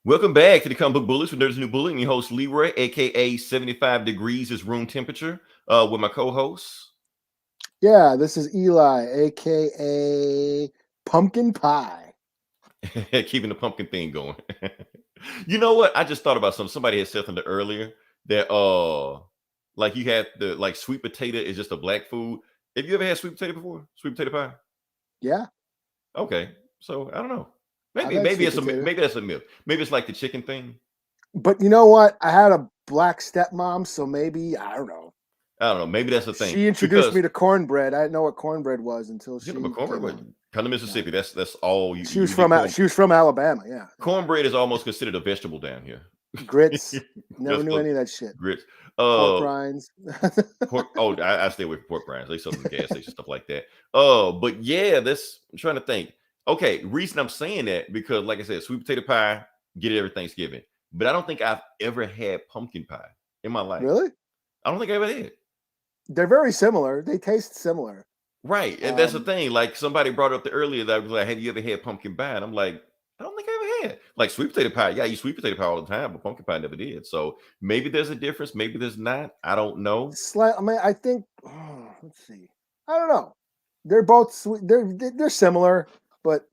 Welcome back to the Comic Book Bullets with Nerds New Bullet. And your host Leroy, aka 75 degrees is room temperature, with my co-hosts. Yeah, this is Eli, aka Pumpkin Pie. Keeping the pumpkin thing going. You know what? I just thought about something. Somebody had said something earlier that like you had the like sweet potato is just a black food. Have you ever had sweet potato before? Sweet potato pie? Yeah, Okay. So I don't know. I've Maybe had maybe sweet it's potato. maybe that's a myth. Maybe it's like the chicken thing. But you know what? I had a black stepmom, so maybe, I don't know. I don't know. Maybe that's the thing. She introduced Because me to cornbread. I didn't know what cornbread was until you she know, cornbread, came out. come to Mississippi. That's all She you was get. from Alabama, yeah. Cornbread is almost considered a vegetable down here. Grits. Never Just knew for any of that shit. grits. Pork rinds. Pork. Oh, I stay away from pork rinds. They sell them in the gas station, stuff like that. But yeah, I'm trying to think. Okay, reason I'm saying that because, like I said, sweet potato pie, get it every Thanksgiving. But I don't think I've ever had pumpkin pie in my life. Really? I don't think I ever had. They're very similar. They taste similar. Right, and that's the thing. Like somebody brought up the earlier that I was like, "Have you ever had pumpkin pie?" And I'm like, I don't think I ever had like sweet potato pie. Yeah, I eat sweet potato pie all the time, but pumpkin pie never did. So maybe there's a difference. Maybe there's not. I don't know. I mean, I think. Let's see. I don't know. They're both sweet. They're similar, but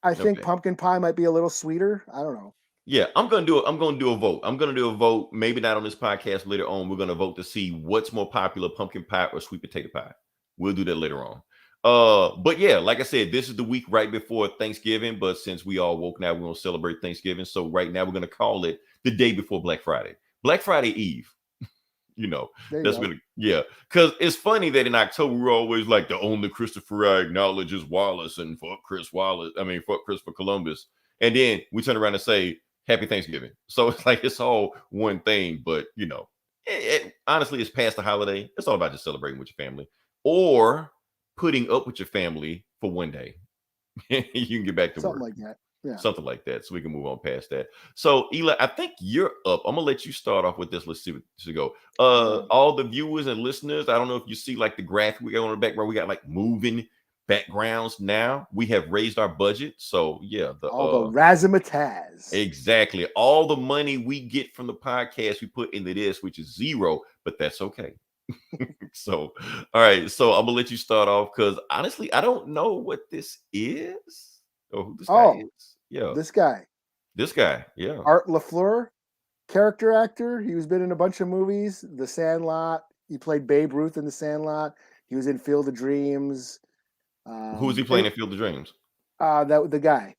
I think Okay. pumpkin pie might be a little sweeter. I don't know. Yeah, I'm gonna do it. I'm gonna do a vote. I'm gonna do a vote. Maybe not on this podcast. Later on, we're gonna vote to see what's more popular: pumpkin pie or sweet potato pie. We'll do that later on. But yeah, like I said, this is the week right before Thanksgiving. But since we all woke now, we're gonna celebrate Thanksgiving. So right now, we're gonna call it the day before Black Friday, Black Friday Eve. There you That's go. been because it's funny that in October we're always like the only Christopher I acknowledge is Wallace and fuck Chris Wallace. I mean fuck Christopher Columbus, and then we turn around and say Happy Thanksgiving. So it's like it's all one thing, but honestly, it's past the holiday. It's all about just celebrating with your family or putting up with your family for one day. You can get back to Something work. like that. Yeah. Something like that, so we can move on past that. So, Eli, I think you're up. I'm gonna let you start off with this. Let's see what to go. All the viewers and listeners, I don't know if you see like the graphic we got on the background. We got like moving backgrounds now. We have raised our budget, so yeah, All the razzmatazz. exactly all the money we get from the podcast we put into this, which is zero, but that's okay. So, all right. So I'm gonna let you start off because honestly, I don't know what this is or who this guy is. Yeah. This guy, This guy, yeah. Art LaFleur, character actor. He was been in a bunch of movies. The Sandlot. He played Babe Ruth in The Sandlot. He was in Field of Dreams. Who is he playing in Field of Dreams? That the guy.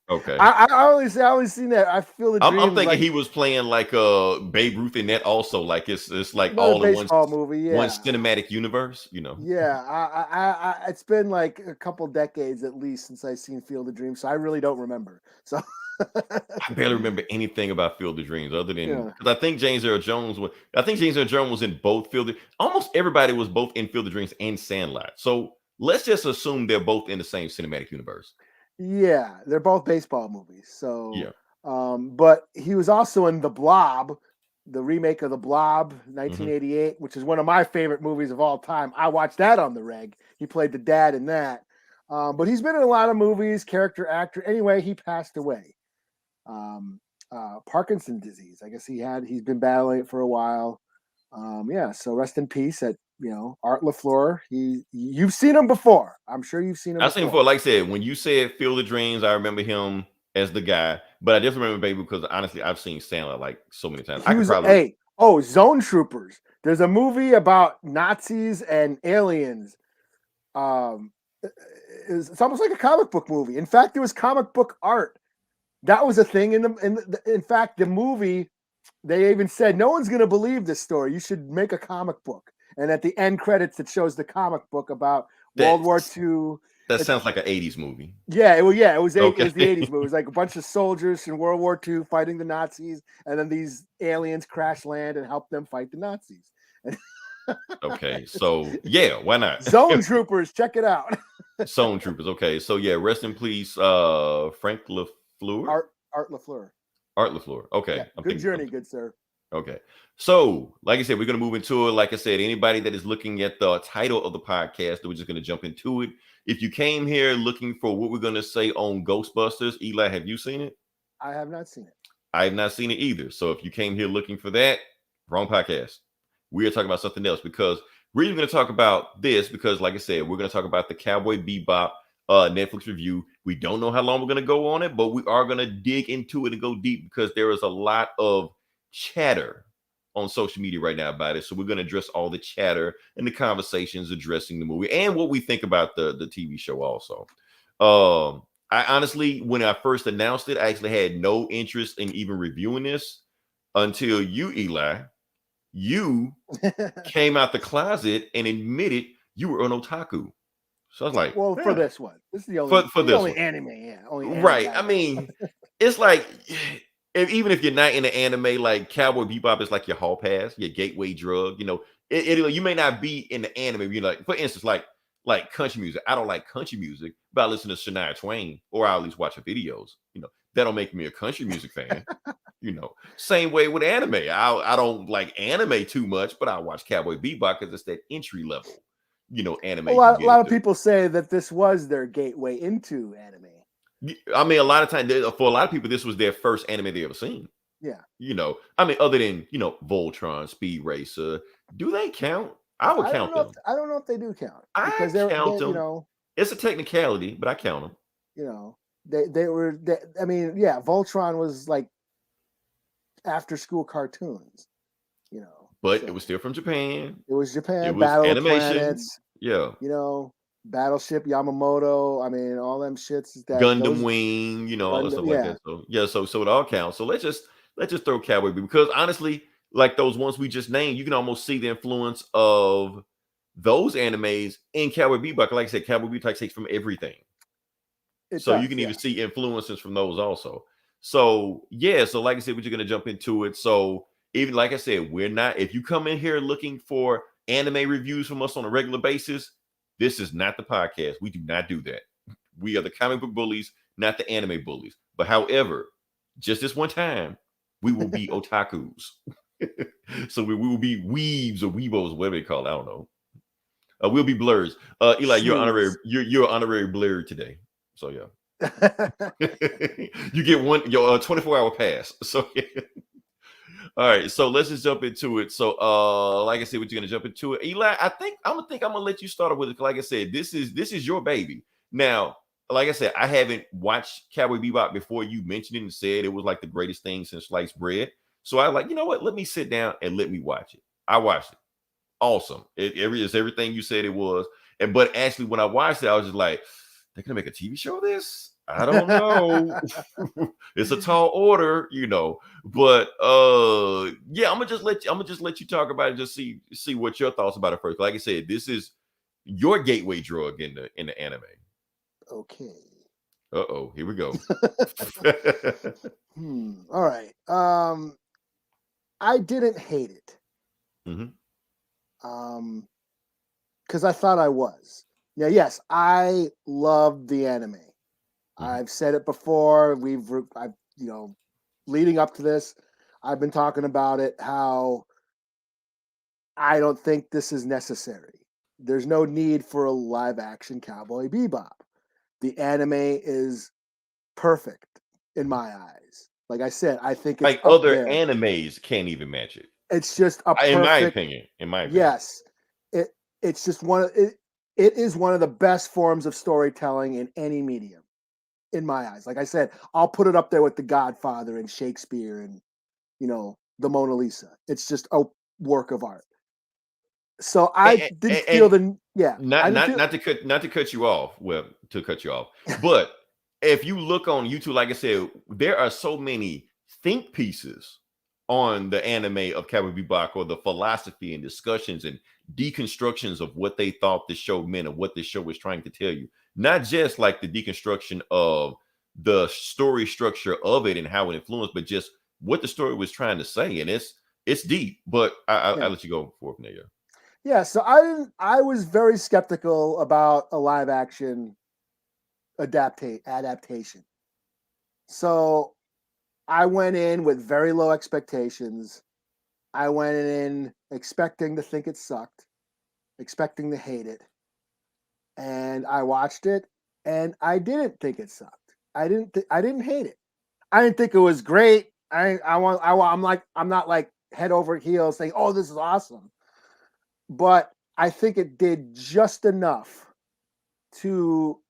Okay. I always seen that. I Feel the Dreams. I'm thinking he was playing like Babe Ruth in that also. Like it's like all in baseball movie. Yeah. one cinematic universe. Yeah, it's been like a couple decades at least since I've seen Field of Dreams, so I really don't remember. So I barely remember anything about Field of Dreams other than Yeah. because I think James Earl Jones was in both almost everybody was both in Field of Dreams and Sandlot. So let's just assume they're both in the same cinematic universe. Yeah, they're both baseball movies. So Yeah. But he was also in The Blob, the remake of The Blob, 1988, which is one of my favorite movies of all time. I watched that on the reg. He played the dad in that. But he's been in a lot of movies, character actor. Anyway, he passed away. Parkinson's disease. I guess he's been battling it for a while. Yeah, so rest in peace Art LaFleur. You've seen him before. I'm sure you've seen him I've seen him before. Like I said, when you said Field of Dreams, I remember him as the guy. But I just remember Baby because honestly, I've seen Sandler like so many times. Zone Troopers. There's a movie about Nazis and aliens. It's almost like a comic book movie. In fact, there was comic book art. That was a thing in fact, the movie, they even said, no one's going to believe this story. You should make a comic book. And at the end credits, it shows the comic book about World War II. That sounds like an 80s movie. Yeah, it was the 80s movie. It was like a bunch of soldiers in World War II fighting the Nazis, and then these aliens crash land and help them fight the Nazis. Okay, so yeah, why not? Zone Troopers, check it out. Zone Troopers. Okay, so yeah, rest in peace, Frank LaFleur. Art LaFleur. Art LaFleur. Okay, Yeah, good journey, good sir. Okay. So, like I said, we're going to move into it. Like I said, anybody that is looking at the title of the podcast, we're just going to jump into it. If you came here looking for what we're going to say on Ghostbusters, Eli, have you seen it? I have not seen it. I have not seen it either. So if you came here looking for that, wrong podcast. We are talking about something else because we're even going to talk about this because, like I said, we're going to talk about the Cowboy Bebop Netflix review. We don't know how long we're going to go on it, but we are going to dig into it and go deep because there is a lot of chatter on social media right now about it. So we're going to address all the chatter and the conversations addressing the movie and what we think about the TV show also. I honestly, when I first announced it, I actually had no interest in even reviewing this until you, Eli, you came out the closet and admitted you were an otaku. So I was like, well, for this one, this is the for this only one. anime, yeah, only anime Right. I mean, it's like even if you're not in the anime, like Cowboy Bebop is like your hall pass, your gateway drug. You know, you may not be in the anime. You like, for instance, like country music. I don't like country music, but I listen to Shania Twain, or I at least watch her videos. You know, that'll make me a country music fan. You know, same way with anime. I don't like anime too much, but I watch Cowboy Bebop because it's that entry level, anime. A lot of people say that this was their gateway into anime. I mean, a lot of times for a lot of people, this was their first anime they ever seen. Yeah. I mean, other than Voltron, Speed Racer, do they count? I would count them. I don't know if they do count because because I count them. It's a technicality, but I count them. They were. I mean, yeah, Voltron was like after school cartoons. But it was still from Japan. It was Japan. It was Battle animation. of Planets. Yeah. Battleship Yamamoto. I mean, all them shits. Gundam Wing. All that stuff like that. So yeah, so it all counts. So let's just throw Cowboy Bebop because honestly, like those ones we just named, you can almost see the influence of those animes in Cowboy Bebop. Like I said, Cowboy Bebop takes from everything. You can even see influences from those also. So yeah, so like I said, we're just gonna jump into it. So even like I said, we're not. If you come in here looking for anime reviews from us on a regular basis, this is not the podcast. We do not do that. We are the comic book bullies, not the anime bullies. But however, just this one time, we will be otakus. So we will be weebs or weebos, whatever they call it. I don't know. We'll be blurs. Eli, you're honorary blur today. So yeah. You get your 24-hour pass. So yeah. All right, so let's just jump into it. So like I said, we're gonna jump into it. Eli, I'm gonna let you start with it. Like I said, this is your baby. Now, like I said, I haven't watched Cowboy Bebop before you mentioned it and said it was like the greatest thing since sliced bread. So I was like, you know what? Let me sit down and let me watch it. I watched it. Awesome. It's everything you said it was. But actually, when I watched it, I was just like, they're gonna make a TV show of this? I don't know. It's a tall order, But yeah, I'm gonna just let you talk about it. Just see what your thoughts about it first. Like I said, this is your gateway drug in the anime. Okay. Uh-oh, here we go. All right. I didn't hate it. Mm-hmm. Because I thought I was. Yeah, yes, I love the anime. Mm-hmm. I've said it before. Leading up to this, I've been talking about it, how I don't think this is necessary. There's no need for a live action Cowboy Bebop. The anime is perfect in my eyes. Like I said, I think it's like other animes can't even match it. It's just a perfect, in my opinion. Yes. It's just it is one of the best forms of storytelling in any medium, in my eyes. Like I said, I'll put it up there with The Godfather and Shakespeare and the Mona Lisa. It's just a work of art. So I didn't feel not to cut you off. Well, to cut you off, but if you look on YouTube, like I said, there are so many think pieces on the anime of Cowboy Bebop, or the philosophy and discussions and deconstructions of what they thought the show meant, or what the show was trying to tell you. Not just like the deconstruction of the story structure of it and how it influenced, but just what the story was trying to say. And it's deep, but I'll let you go for it, Naya. Yeah, so I was very skeptical about a live action adaptation. So I went in with very low expectations, I went in expecting to think it sucked, expecting to hate it. And I watched it and I didn't think it sucked. I didn't hate it. I didn't think it was great. I'm not like head over heels saying, "Oh, this is awesome." But I think it did just enough to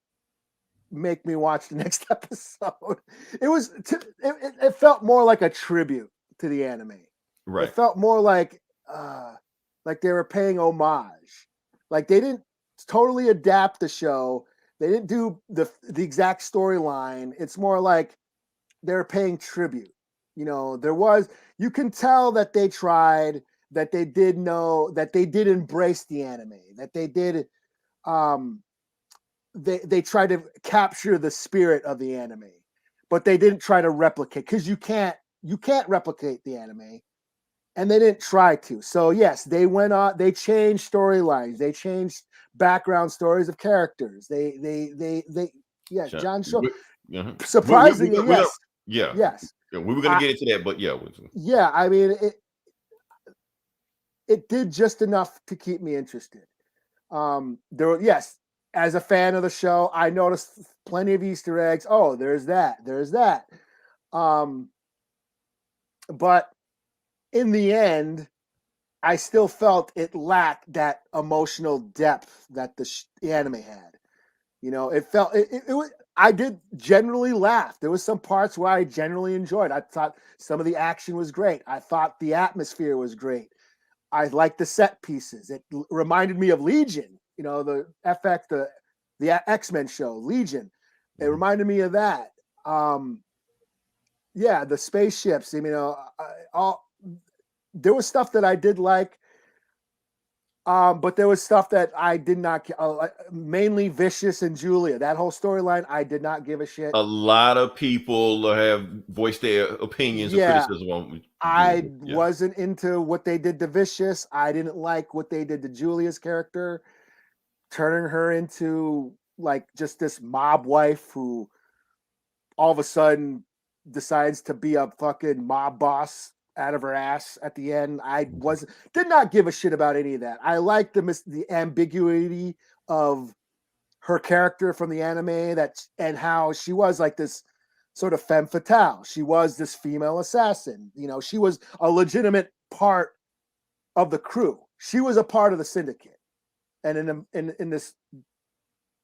make me watch the next episode. It felt more like a tribute to the anime. Right. It felt more like they were paying homage. Like they didn't totally adapt the show. They didn't do the exact storyline. It's more like they're paying tribute. You know, you can tell that they tried, that they did know, that they did embrace the anime, that they did they tried to capture the spirit of the anime, but they didn't try to replicate, because you can't replicate the anime, and they didn't try to. So yes, they went on, they changed storylines, they changed background stories of characters. Yeah, John Cho. Surprisingly, yes. Yeah. Yes. Yeah, we were gonna get into that, but yeah. Yeah, I mean it did just enough to keep me interested. Yes, as a fan of the show, I noticed plenty of Easter eggs. Oh, there's that. But in the end, I still felt it lacked that emotional depth that the anime had. You know, it felt it was. I did generally laugh. There was some parts where I generally enjoyed. I thought some of the action was great. I thought the atmosphere was great. I liked the set pieces. It reminded me of Legion. You know, the X-Men show, Legion. It reminded me of that. Yeah, the spaceships. You know, there was stuff that I did like. But there was stuff that I did not, mainly Vicious and Julia. That whole storyline, I did not give a shit. A lot of people have voiced their opinions and criticism on. I wasn't into what they did to Vicious. I didn't like what they did to Julia's character, turning her into like just this mob wife who all of a sudden decides to be a fucking mob boss out of her ass at the end. Did not give a shit about any of that. I liked the ambiguity of her character from the anime, and how she was like this sort of femme fatale. She was this female assassin. You know, she was a legitimate part of the crew. She was a part of the syndicate. And in this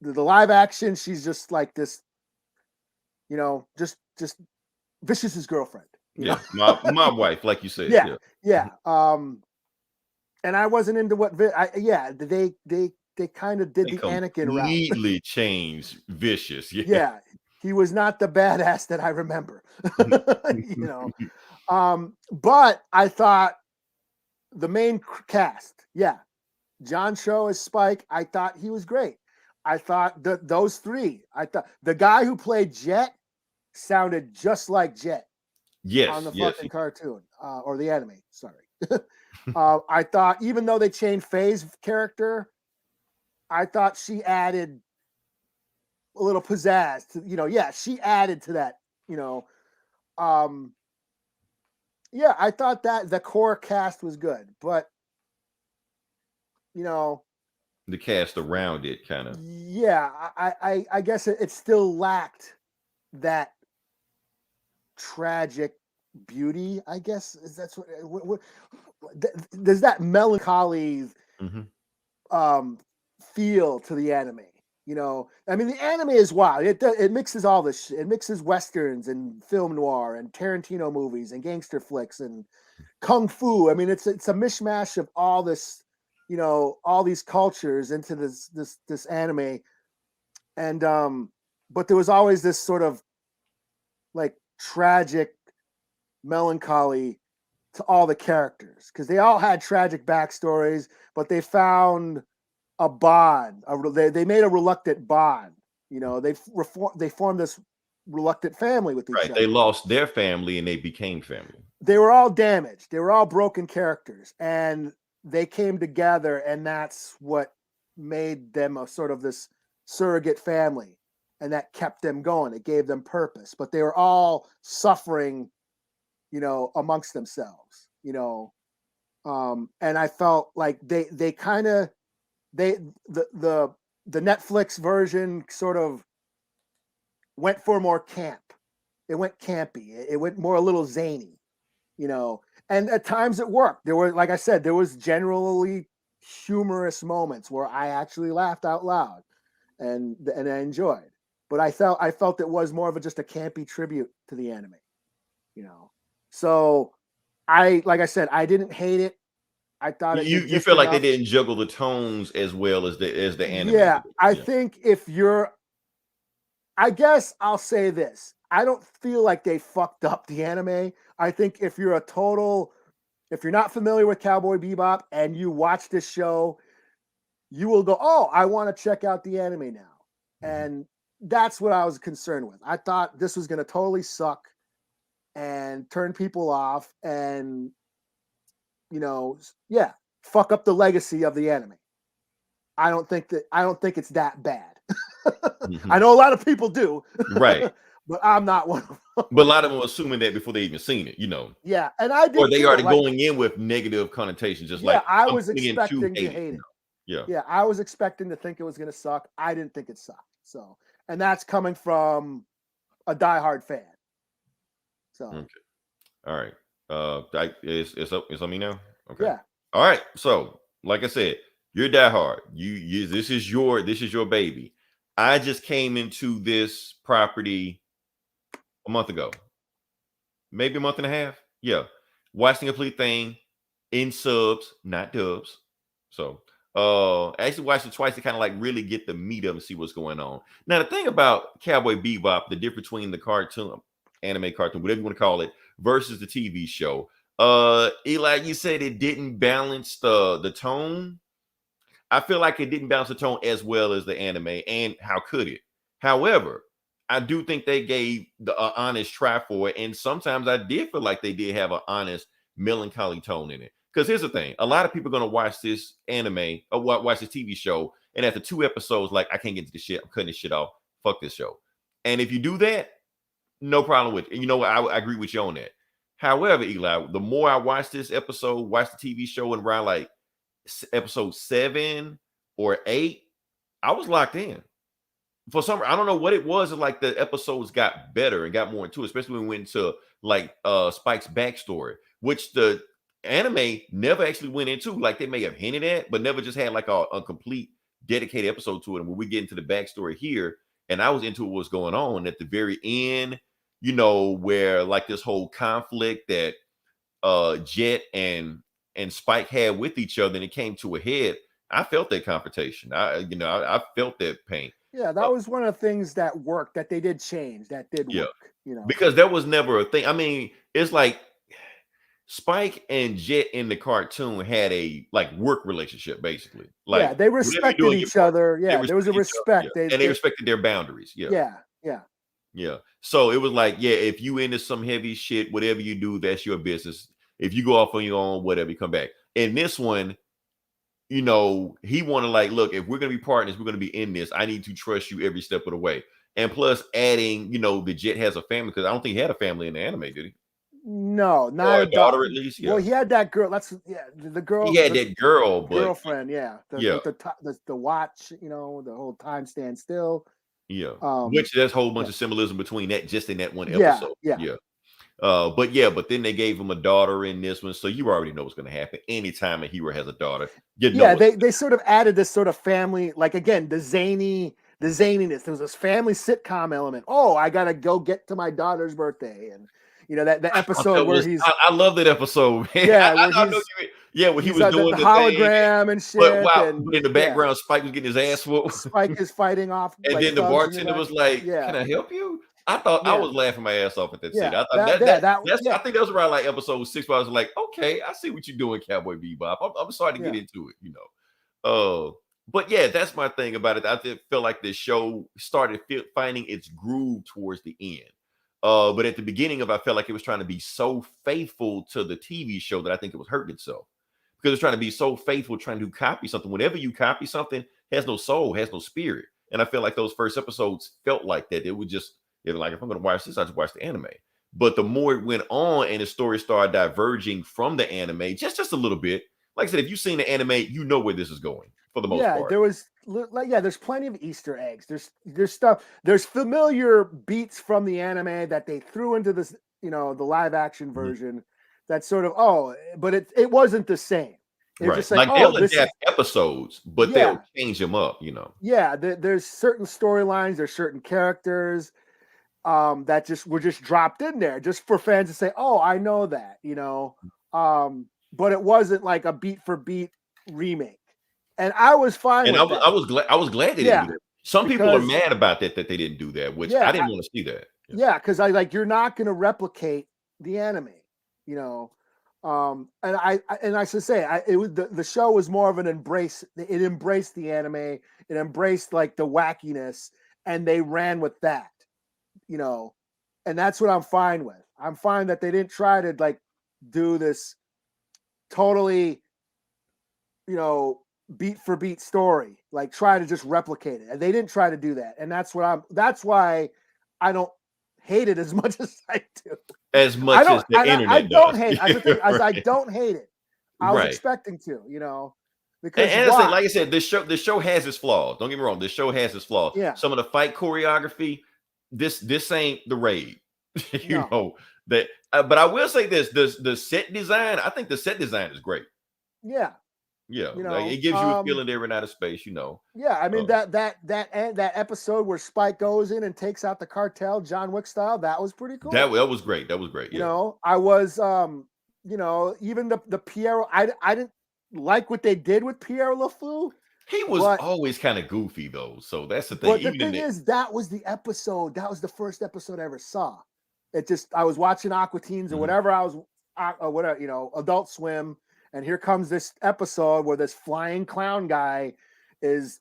the live action, she's just like this, you know, just Vicious's girlfriend. Yeah, my wife, like you said. Yeah. And I wasn't into what. They kind of did the Anakin route. Completely changed Vicious. Yeah, he was not the badass that I remember. You know, but I thought the main cast, John Cho as Spike, I thought he was great. I thought those three. I thought the guy who played Jet sounded just like Jet. Yes, on the fucking cartoon or the anime. Sorry. I thought, even though they changed Faye's character, I thought she added a little pizzazz to, you know, she added to that, you know. I thought that the core cast was good, but you know, the cast around it kind of. Yeah, I guess it still lacked that tragic beauty, I guess. That's what there's that melancholy feel to the anime. You know, I mean, the anime is wild. It mixes all this shit. It mixes westerns and film noir and Tarantino movies and gangster flicks and kung fu. I mean, it's a mishmash of all this, you know, all these cultures into this anime. And but there was always this sort of like tragic melancholy to all the characters, because they all had tragic backstories, but they found a bond. They made a reluctant bond. You know, they formed this reluctant family with each other. They lost their family and they became family. They were all damaged. They were all broken characters, and they came together, and that's what made them a sort of this surrogate family, and that kept them going. It gave them purpose, but they were all suffering, you know, amongst themselves, you know. And I felt like they kind of the Netflix version sort of went for more camp. It went campy. It went more a little zany, you know. And at times it worked. There were, like I said, there was generally humorous moments where I actually laughed out loud, and I enjoyed. But I felt it was more of just a campy tribute to the anime, you know. So like I said, I didn't hate it. I thought it did You just feel like they enough. didn't juggle the tones as well as the anime. Yeah, I Yeah. think I guess I'll say this. I don't feel like they fucked up the anime. I think if you're not familiar with Cowboy Bebop and you watch this show, you will go, "Oh, I want to check out the anime now." And that's what I was concerned with. I thought this was going to totally suck and turn people off and, you know, fuck up the legacy of the anime. I don't think it's that bad. I know a lot of people do, Right. but I'm not one of them. But a lot of them are assuming that before they even seen it, you know. Yeah, and I did. Or they too. already Like, going in with negative connotations, just yeah, like I I'm was putting in expecting to hate hate you it. know? Yeah. Yeah, I was expecting to think it was going to suck. I didn't think it sucked. So, and that's coming from a diehard fan. So, Okay. All right. It's on me now. Okay. yeah, All right. So, like I said, you're diehard. You this is your baby. I just came into this property a month ago, maybe a month and a half. Yeah. Watched the complete thing in subs, not dubs. So I actually watched it twice to kind of like really get the meat of it and see what's going on. Now, the thing about Cowboy Bebop, the difference between the cartoon, anime cartoon, whatever you want to call it, versus the TV show. Eli, you said it didn't balance the tone. I feel like it didn't balance the tone as well as the anime, and how could it? However, I do think they gave the honest try for it, and sometimes I did feel like they did have an honest melancholy tone in it. Because here's the thing: a lot of people are gonna watch this anime or watch this TV show, and after 2 episodes, like, I can't get to the shit. I'm cutting this shit off. Fuck this show. And if you do that, no problem with it. And you know what? I agree with you on that. However, Eli, the more I watch this episode, watch the TV show, and around like episode 7 or 8, I was locked in. For some, I don't know what it was. Like, the episodes got better and got more into it, especially when we went into like Spike's backstory, which the anime never actually went into. Like, they may have hinted at, but never just had like a complete dedicated episode to it. And when we get into the backstory here, and I was into what's going on at the very end, you know, where like this whole conflict that Jet and Spike had with each other, and it came to a head. I felt that confrontation. I felt that pain. yeah, that was one of the things that worked. That they did change. That did Yeah, work. You know, because that was never a thing. I mean, it's like Spike and Jet in the cartoon had a like work relationship, basically. Like, yeah, they respected each other. Yeah, there was a respect. Yeah. And they respected their boundaries. Yeah. Yeah. So it was like, yeah, if you into some heavy shit, whatever you do, that's your business. If you go off on your own, whatever, you come back. In this one, you know, he wanted, like, look, if we're gonna be partners, we're gonna be in this. I need to trust you every step of the way. And plus, adding, you know, the Jet has a family, because I don't think he had a family in the anime, did he? No, Or not a daughter, at least. Yeah. Well, he had that girl. That's the girl. He had that girl, but girlfriend. Yeah, yeah. The watch. You know, the whole time stand still. Yeah. Which there's a whole bunch of symbolism between that, just in that one episode. Yeah. But then they gave him a daughter in this one, so you already know what's going to happen. Anytime a hero has a daughter, they sort of added this sort of family, like, again, the zaniness. There was this family sitcom element. Oh, I gotta go get to my daughter's birthday, and you know the episode where he's. I love that episode. Man. Yeah, when he was doing the hologram and shit. But in the background, Spike was getting his ass whooped. Spike is fighting off, and then the bartender was like, "Can I help you?" I thought I was laughing my ass off at that scene. I thought I think that was around like episode 6, where I was like, "Okay, I see what you're doing, Cowboy Bebop." I'm starting to get into it, you know. But yeah, that's my thing about it. I feel like the show started finding its groove towards the end. But at the beginning I felt like it was trying to be so faithful to the TV show that I think it was hurting itself. Because it's trying to be so faithful, trying to copy something. Whenever you copy something, has no soul, has no spirit. And I feel like those first episodes felt like that. It was like, if I'm going to watch this, I just watch the anime. But the more it went on and the story started diverging from the anime, just a little bit. Like I said, if you've seen the anime, you know where this is going for the most part. There was there's plenty of Easter eggs. There's stuff. There's familiar beats from the anime that they threw into this, the live action version. That's sort of but it wasn't the same. It was just like they'll adapt episodes, but they'll change them up. Yeah, there's certain storylines. There's certain characters that were just dropped in there just for fans to say, "Oh, I know that," But it wasn't like a beat for beat remake. And I was fine with that. I was glad they didn't do that. Some people are mad about that they didn't do that, which I didn't want to see that. Yeah, because you're not going to replicate the anime, and I should say the show was more of an embrace. It embraced the anime. It embraced like the wackiness, and they ran with that, and that's what I'm fine with. I'm fine that they didn't try to like do this totally, beat for beat story, like try to just replicate it. And they didn't try to do that. And that's why I don't hate it as much as I do. As much as the internet I don't does. hate it. I don't hate it. I was expecting to, because and like I said, this show has its flaws. Don't get me wrong. This show has its flaws. Yeah. Some of the fight choreography, this ain't the Raid. That. But I will say this: the set design. I think the set design is great. Yeah. Yeah, it gives you a feeling they were in outer space. Yeah, I mean that episode where Spike goes in and takes out the cartel, John Wick style, that was pretty cool. That was great. That was great. Yeah. I was even the Pierre. I didn't like what they did with Pierre LaFleur. He was always kind of goofy though, so that's the thing. But the thing is, that was the episode. That was the first episode I ever saw. I was watching Aqua Teens or whatever. I was whatever, Adult Swim. And here comes this episode where this flying clown guy is,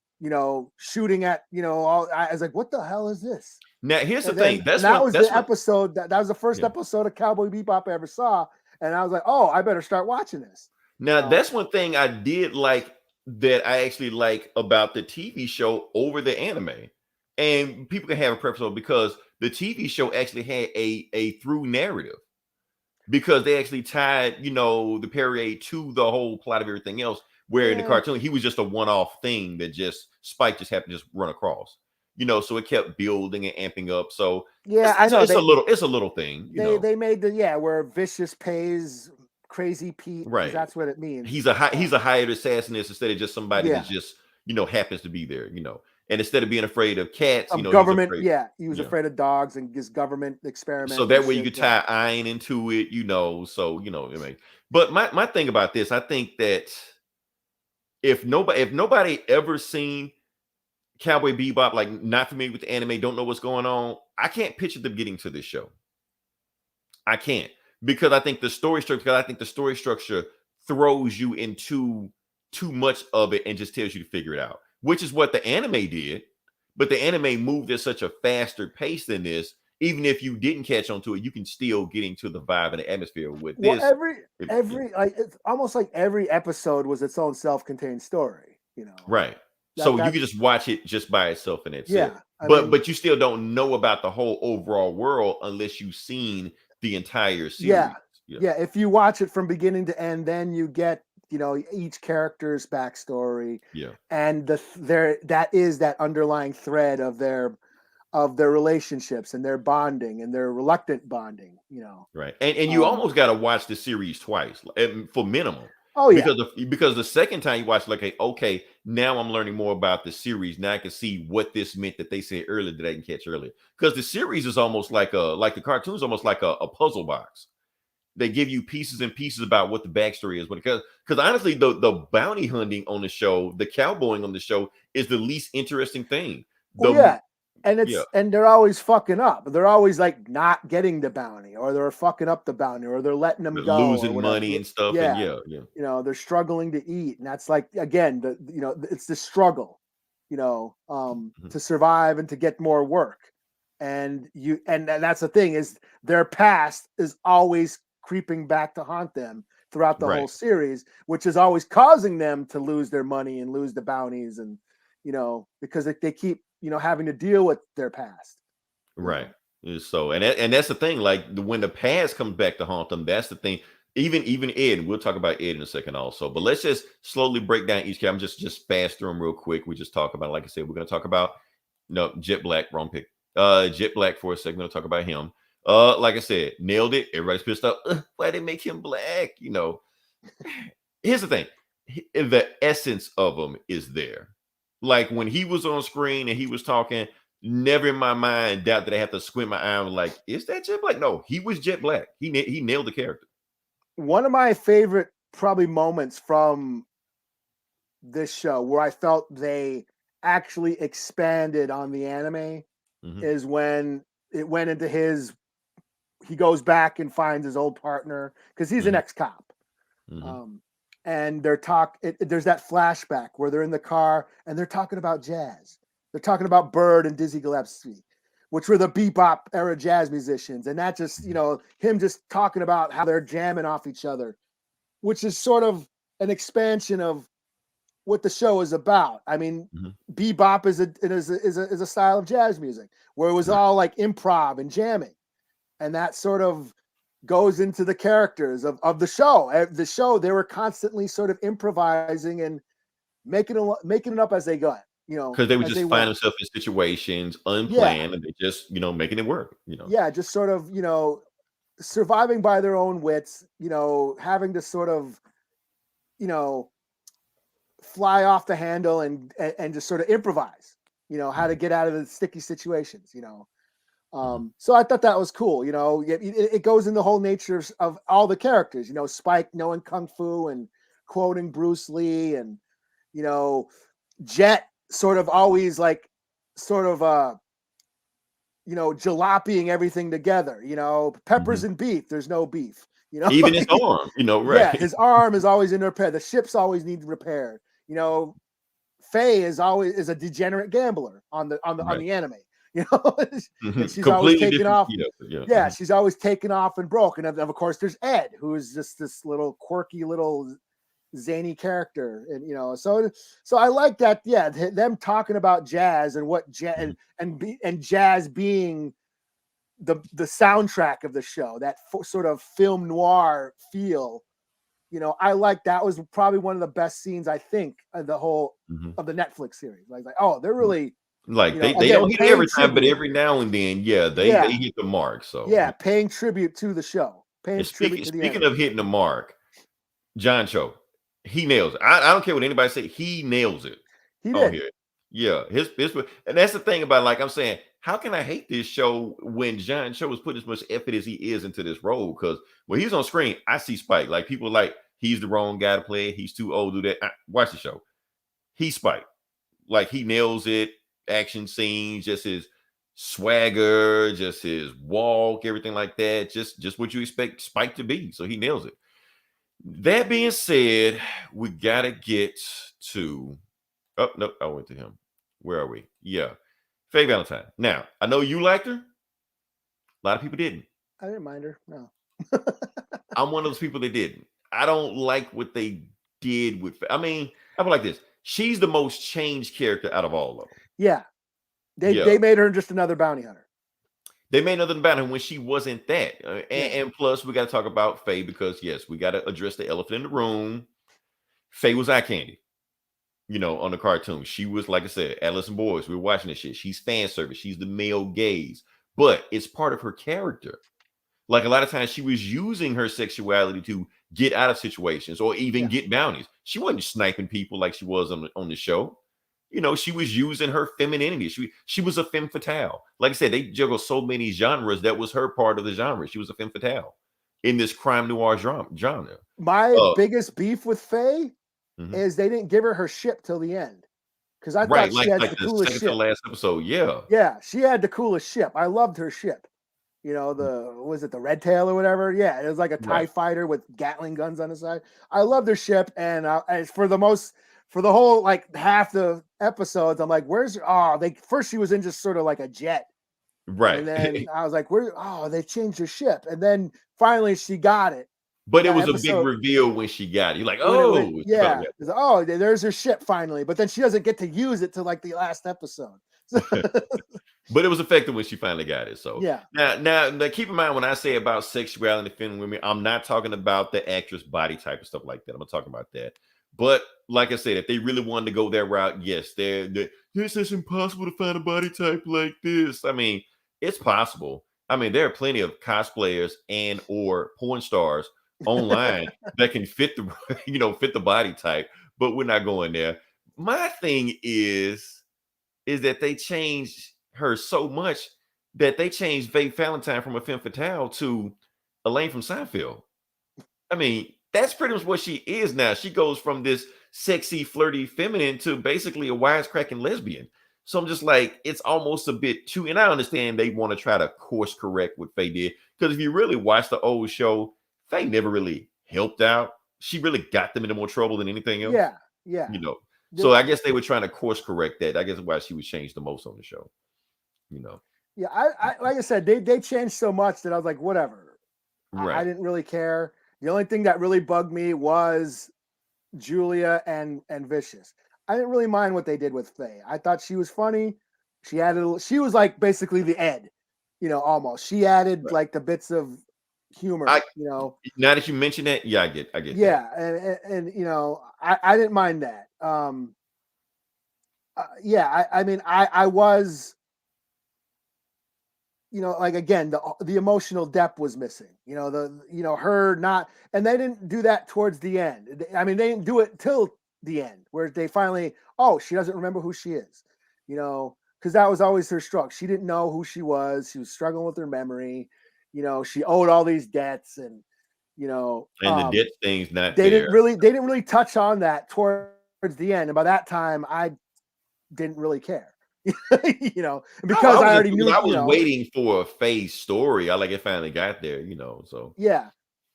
shooting at, I was like, what the hell is this? Now, here's the thing. That was the first episode of Cowboy Bebop I ever saw. And I was like, oh, I better start watching this. Now, that's one thing I did like that I actually like about the TV show over the anime. And people can have a preference on because the TV show actually had a through narrative. Because they actually tied, the Perrier to the whole plot of everything else. Where in the cartoon, he was just a one-off thing that Spike just happened to just run across. So it kept building and amping up. So I know it's a little thing. They made where Vicious pays Crazy Pete. Right. That's what it means. He's a hired assassinist instead of just somebody that just happens to be there. And instead of being afraid of cats, government, he was afraid of dogs and his government experiments. So that way you could tie iron into it, But my thing about this, I think that if nobody ever seen Cowboy Bebop, like not familiar with the anime, don't know what's going on, I can't picture them getting to this show. I can't because I think the story structure throws you into too much of it and just tells you to figure it out. Which is what the anime did, but the anime moved at such a faster pace than this. Even if you didn't catch on to it, you can still get into the vibe and the atmosphere with this. It's almost like every episode was its own self-contained story, Right. So you can just watch it just by itself and it's it. But you still don't know about the whole overall world unless you've seen the entire series. Yeah. If you watch it from beginning to end, then you get each character's backstory, and that is that underlying thread of their relationships and their bonding and their reluctant bonding, right. And you almost got to watch the series twice for minimum. Oh yeah, because the second time you watch, like, okay, now I'm learning more about the series. Now I can see what this meant that they said earlier that I didn't catch earlier. Because the series is almost like the cartoon's almost like a puzzle box. They give you pieces and pieces about what the backstory is. Because honestly, the bounty hunting on the show, the cowboying on the show is the least interesting thing. And they're always fucking up. They're always like not getting the bounty, or they're fucking up the bounty, or they're letting them go, losing money and stuff. And they're struggling to eat, and that's like again it's the struggle, to survive and to get more work. And that's the thing is their past is always creeping back to haunt them throughout the whole series, which is always causing them to lose their money and lose the bounties, and because they keep having to deal with their past. Right. So, and that's the thing. Like when the past comes back to haunt them, that's the thing. Even Ed, we'll talk about Ed in a second also. But let's just slowly break down each character. I'm just fast through them real quick. We just talk about, like I said, we're gonna talk about Jet Black, wrong pick. Jet Black for a second. We'll talk about him. Like I said, nailed it. Everybody's pissed off. Why they make him black? Here's the thing. The essence of him is there. Like when he was on screen and he was talking, never in my mind doubt that I have to squint my eye and like, is that Jet Black? No, he was Jet Black. He nailed the character. One of my favorite probably moments from this show where I felt they actually expanded on the anime is when it went into he goes back and finds his old partner because he's an ex-cop. And there's that flashback where they're in the car and they're talking about jazz. They're talking about Bird and Dizzy Gillespie, which were the bebop era jazz musicians. And that just, him just talking about how they're jamming off each other, which is sort of an expansion of what the show is about. I mean, bebop is a style of jazz music where it was all like improv and jamming. And that sort of goes into the characters of the show. The show, they were constantly sort of improvising and making it up as they go. Because they would just find themselves in situations unplanned and they just, making it work. Yeah, just sort of, surviving by their own wits, having to sort of, fly off the handle and just sort of improvise, how to get out of the sticky situations, So I thought that was cool. It goes in the whole nature of all the characters, Spike knowing Kung Fu and quoting Bruce Lee and, Jet sort of always jalopying everything together, peppers and beef. There's no beef, even his arm, right. Yeah, his arm is always in repair. The ships always need repaired. Faye is a degenerate gambler on the anime. And she's always taking off. Yeah, she's always taken off and broke. And of course, there's Ed, who is just this little quirky little zany character, and so I like that. Yeah, them talking about jazz and what jazz and jazz being the soundtrack of the show, that sort of film noir feel. I like that was probably one of the best scenes I think of the whole of the Netflix series. Like, oh, they're really. Like they don't hit every time, but every now and then, they hit the mark. So paying tribute to the show. Speaking of hitting the mark, John Cho, he nails it. I don't care what anybody say, he nails it. He did. Here. Yeah, his and that's the thing about, like I'm saying, how can I hate this show when John Cho has put as much effort as he is into this role? Because when he's on screen, I see Spike. Like people like he's the wrong guy to play it. He's too old to do that. Watch the show. He's Spike. Like he nails it. Action scenes, just his swagger, just his walk, everything like that. Just what you expect Spike to be. So he nails it. That being said, we gotta get to. Oh no, I went to him. Where are we? Yeah, Faye Valentine. Now I know you liked her. A lot of people didn't. I didn't mind her. No, I'm one of those people that didn't. I don't like what they did with. I mean, I feel like this. She's the most changed character out of all of them. Yeah. They made her just another bounty hunter. They made nothing about her when she wasn't that. And plus, we got to talk about Faye because, yes, we got to address the elephant in the room. Faye was eye candy, on the cartoon. She was, like I said, Adolescent Boys. We were watching this shit. She's fan service. She's the male gaze. But it's part of her character. Like a lot of times she was using her sexuality to get out of situations or even get bounties. She wasn't sniping people like she was on the show. She was using her femininity. She was a femme fatale. Like I said, they juggle so many genres. That was her part of the genre. She was a femme fatale in this crime noir genre. My biggest beef with Faye is they didn't give her ship till the end. Because I thought she had the coolest ship. The last episode, Yeah, she had the coolest ship. I loved her ship. Was it the Red Tail or whatever? Yeah, it was like a TIE fighter with Gatling guns on the side. I loved her ship, and for the whole like half the episodes, I'm like, first she was in just sort of like a jet. Right. And then I was like, they changed her ship. And then finally she got it. But it was a big reveal when she got it. You're like, there's her ship finally. But then she doesn't get to use it till like the last episode. But it was effective when she finally got it. So Yeah. now, keep in mind when I say about sexuality in film women, I'm not talking about the actress body type and stuff like that. I'm not talking about that. But like I said, if they really wanted to go that route, yes, yes, it's impossible to find a body type like this. I mean, it's possible. I mean, there are plenty of cosplayers and or porn stars online that can fit the fit the body type, but we're not going there. My thing is that they changed her so much that they changed Valentine from a femme fatale to Elaine from Seinfeld. I mean, that's pretty much what she is now. She goes from this sexy, flirty feminine to basically a wisecracking lesbian. So I'm just like, it's almost a bit too. And I understand they want to try to course correct what Faye did. Because if you really watch the old show, Faye never really helped out. She really got them into more trouble than anything else. Yeah. Yeah. So I guess they were trying to course correct that. I guess why she was changed the most on the show. Yeah, I like I said, they changed so much that I was like, whatever. Right. I didn't really care. The only thing that really bugged me was Julia and Vicious. I didn't really mind what they did with Faye. I thought she was funny. She was like basically the Ed, almost. She added like the bits of humor, Now that you mention that, yeah, I get yeah, that. and I didn't mind that. I mean, I was, like again, the emotional depth was missing. Her not, and they didn't do that towards the end. I mean, they didn't do it till the end where they finally, she doesn't remember who she is, because that was always her struggle. She didn't know who she was. She was struggling with her memory. She owed all these debts, and and the debt thing's not they fair. didn't really touch on that towards the end. And by that time, I didn't really care. Because I already knew. I was waiting for a Faye's story. I like it finally got there. So yeah,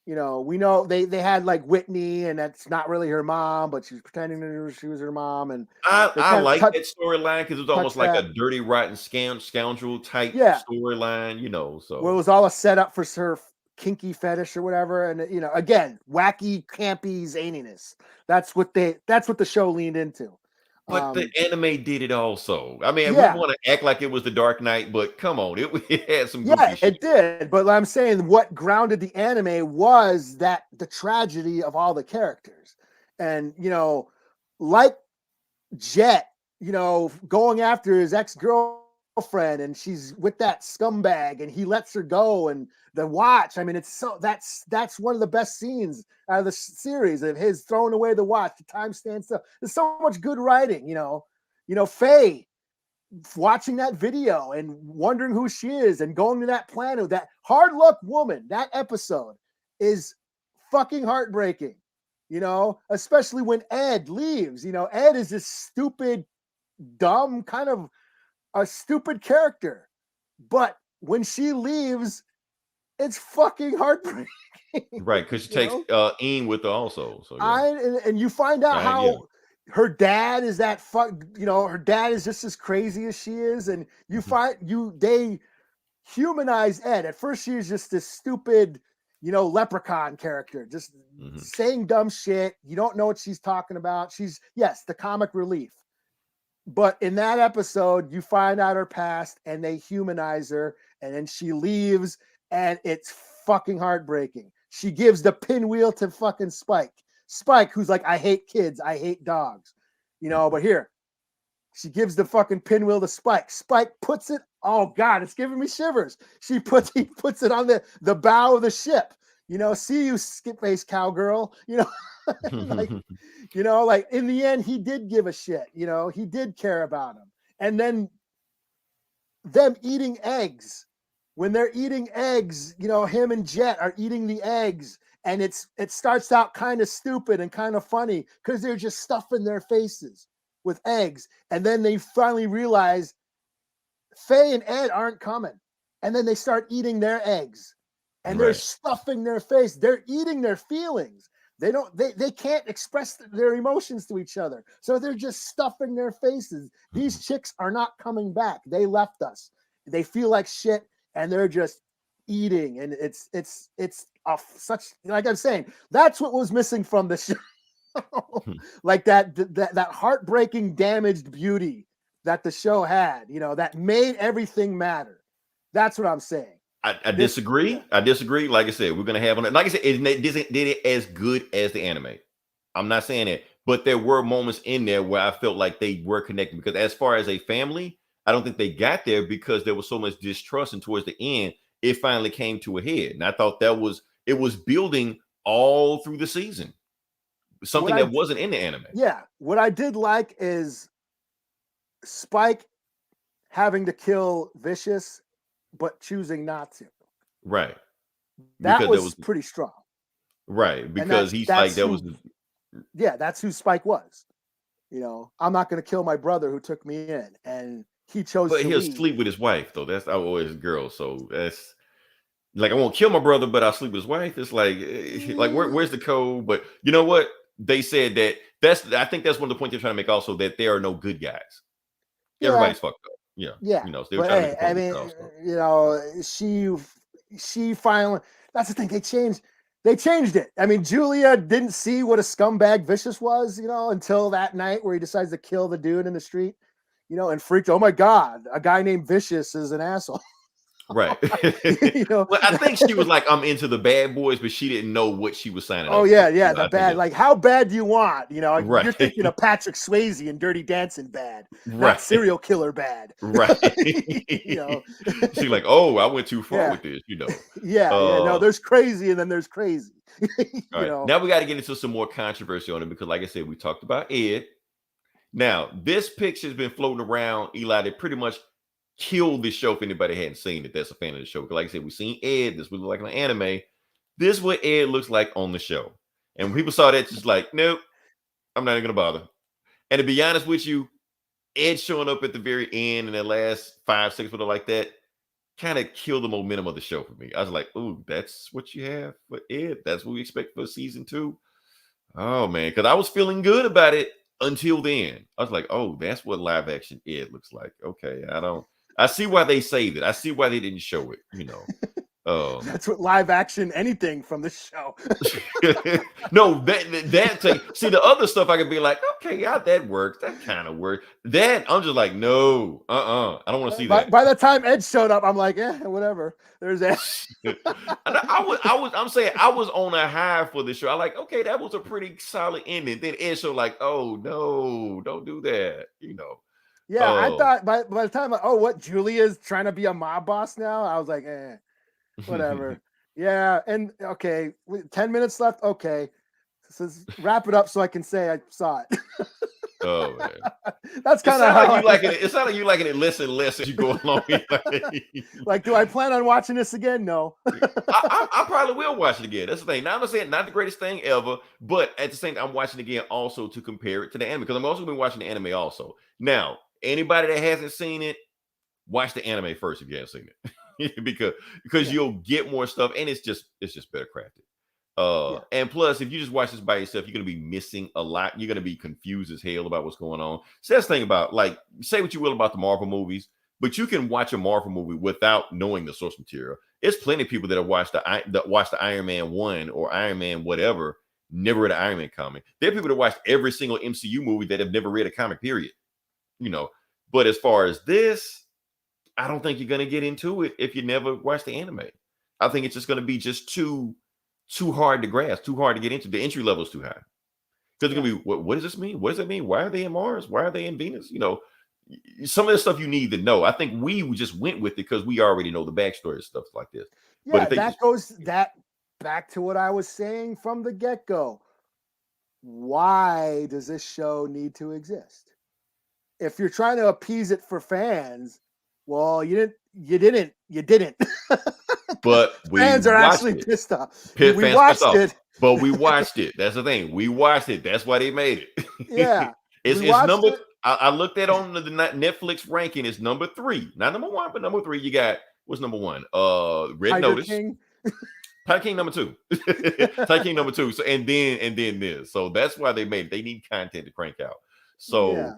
we know they had like Whitney, and that's not really her mom, but she was pretending that she was her mom. And I like that storyline because it was almost like a dirty, rotten scoundrel type storyline. So where it was all a setup for her kinky fetish or whatever, and again, wacky, campy zaniness. That's what the show leaned into. But the anime did it also. I mean, we want to act like it was the Dark Knight, but come on, it had some goofy shit. It did. But I'm saying what grounded the anime was that the tragedy of all the characters. And, like Jet, going after his ex-girlfriend, and she's with that scumbag, and he lets her go, and the watch. I mean, that's one of the best scenes out of the series of his throwing away the watch. The time stands still. There's so much good writing. Faye watching that video and wondering who she is, and going to that planet. That hard luck woman. That episode is fucking heartbreaking. Especially when Ed leaves. Ed is this stupid, dumb, kind of a stupid character, but when she leaves, it's fucking heartbreaking. Right, because she takes Ian with her also. So and you find out how her dad is that her dad is just as crazy as she is, and they humanize Ed. At first, she was just this stupid, leprechaun character, just saying dumb shit. You don't know what she's talking about. She's the comic relief. But in that episode, you find out her past, and they humanize her, and then she leaves, and it's fucking heartbreaking. She gives the pinwheel to fucking Spike, who's like, I hate kids, I hate dogs, but here, she gives the fucking pinwheel to Spike. Spike puts it, oh God, it's giving me shivers. He puts it on the bow of the ship. See you, skip-faced cowgirl. Like in the end, he did give a shit. He did care about him. And then them eating eggs. When they're eating eggs, him and Jet are eating the eggs, and it starts out kind of stupid and kind of funny because they're just stuffing their faces with eggs, and then they finally realize Faye and Ed aren't coming, and then they start eating their eggs, and they're stuffing their face. They're eating their feelings. They can't express their emotions to each other, so they're just stuffing their faces. These chicks are not coming back. They left us. They feel like shit. And they're just eating, and it's such, like I'm saying, that's what was missing from the show. Like that heartbreaking, damaged beauty that the show had, you know, that made everything matter. That's what I'm saying. I disagree. Yeah. I disagree. Like I said, we're gonna have on it. Like I said, it did it as good as the anime. I'm not saying it, but there were moments in there where I felt like they were connected. Because as far as a family, I don't think they got there because there was so much distrust, and towards the end, it finally came to a head. And I thought it was building all through the season, something that wasn't in the anime. Yeah, what I did like is Spike having to kill Vicious, but choosing not to. Right. That Because was pretty strong. Right. Because he's like, that was. Yeah, that's who Spike was. You know, I'm not going to kill my brother who took me in, and he chose. But he'll sleep with his wife, though. That's always a girl. So that's like, I won't kill my brother, but I'll sleep with his wife. It's like where's the code? But you know what? They said I think that's one of the points they're trying to make also, that there are no good guys. Yeah. Everybody's fucked up. Yeah. Yeah. You know, so they were trying to make I mean, you know, she finally, that's the thing. They changed it. I mean, Julia didn't see what a scumbag Vicious was, you know, until that night where he decides to kill the dude in the street, you know, and freaked. Oh my God, a guy named Vicious is an asshole. Right. You know, well, I think she was like, I'm into the bad boys, but she didn't know what she was signing up. Oh yeah, the bad. Like, how bad do you want? You know, right. You're thinking of Patrick Swayze and Dirty Dancing bad, right. Not serial killer bad. Right. You know, she's like, oh, I went too far with this. You know. Yeah. No, there's crazy, and then there's crazy. All right. Now we got to get into some more controversy on it, because, like I said, we talked about Ed. Now, this picture has been floating around, Eli, that pretty much killed this show if anybody hadn't seen it that's a fan of the show. Because, like I said, we've seen Ed. This would look like an anime. This is what Ed looks like on the show. And when people saw that, just like, nope, I'm not even going to bother. And to be honest with you, Ed showing up at the very end in the last 5-6 minutes like that kind of killed the momentum of the show for me. I was like, ooh, that's what you have for Ed? That's what we expect for season 2? Oh, man, because I was feeling good about it until then. I was like, oh, that's what live action Ed looks like. Okay, I see why they saved it. I see why they didn't show it, you know. That's what live action anything from the show. No, that thing. See, the other stuff I could be like, okay, yeah, that works. That kind of works. That I'm just like, no, I don't want to see that. By the time Ed showed up, I'm like, whatever. There's that. I'm saying I was on a high for the show. I like, okay, that was a pretty solid ending. Then Ed showed like, oh no, don't do that. You know. Yeah, I thought by the time, what, Julia's trying to be a mob boss now? I was like, whatever. Yeah, and okay, 10 minutes left. Okay, so wrap it up so I can say I saw it. Oh man, that's kind of how you liking it. It's not like you liking it less and less as you go along. Like, do I plan on watching this again? No. I probably will watch it again. That's the thing. Now, I'm not saying not the greatest thing ever, but at the same time, I'm watching it again also to compare it to the anime, because I'm also been watching the anime also. Now, anybody that hasn't seen it, watch the anime first if you haven't seen it. because you'll get more stuff, and it's just better crafted. And plus, if you just watch this by yourself, you're gonna be missing a lot. You're gonna be confused as hell about what's going on. So that's the thing about, like, say what you will about the Marvel movies, but you can watch a Marvel movie without knowing the source material. There's plenty of people that have watched the Iron Man 1 or Iron Man whatever, never read an Iron Man comic. There are people that watched every single MCU movie that have never read a comic, period. You know, but as far as this, I don't think you're going to get into it if you never watched the anime. I think it's just going to be too hard to grasp, too hard to get into. The entry level is too high. Because it's going to be, what does this mean? What does it mean? Why are they in Mars? Why are they in Venus? You know, some of the stuff you need to know. I think we just went with it because we already know the backstory and stuff like this. Yeah, but that goes back to what I was saying from the get-go. Why does this show need to exist? If you're trying to appease it for fans, well, you didn't. But fans are actually pissed off. We watched it, but we watched it. That's the thing. We watched it. That's why they made it. Yeah, it's number. I looked at on the Netflix ranking. It's number 3, not number 1, but number 3. You got, what's number 1? Red Tiger Notice. King. Tiger King number 2. Tiger King number 2. So and then this. So that's why they made it. They need content to crank out. So. Yeah.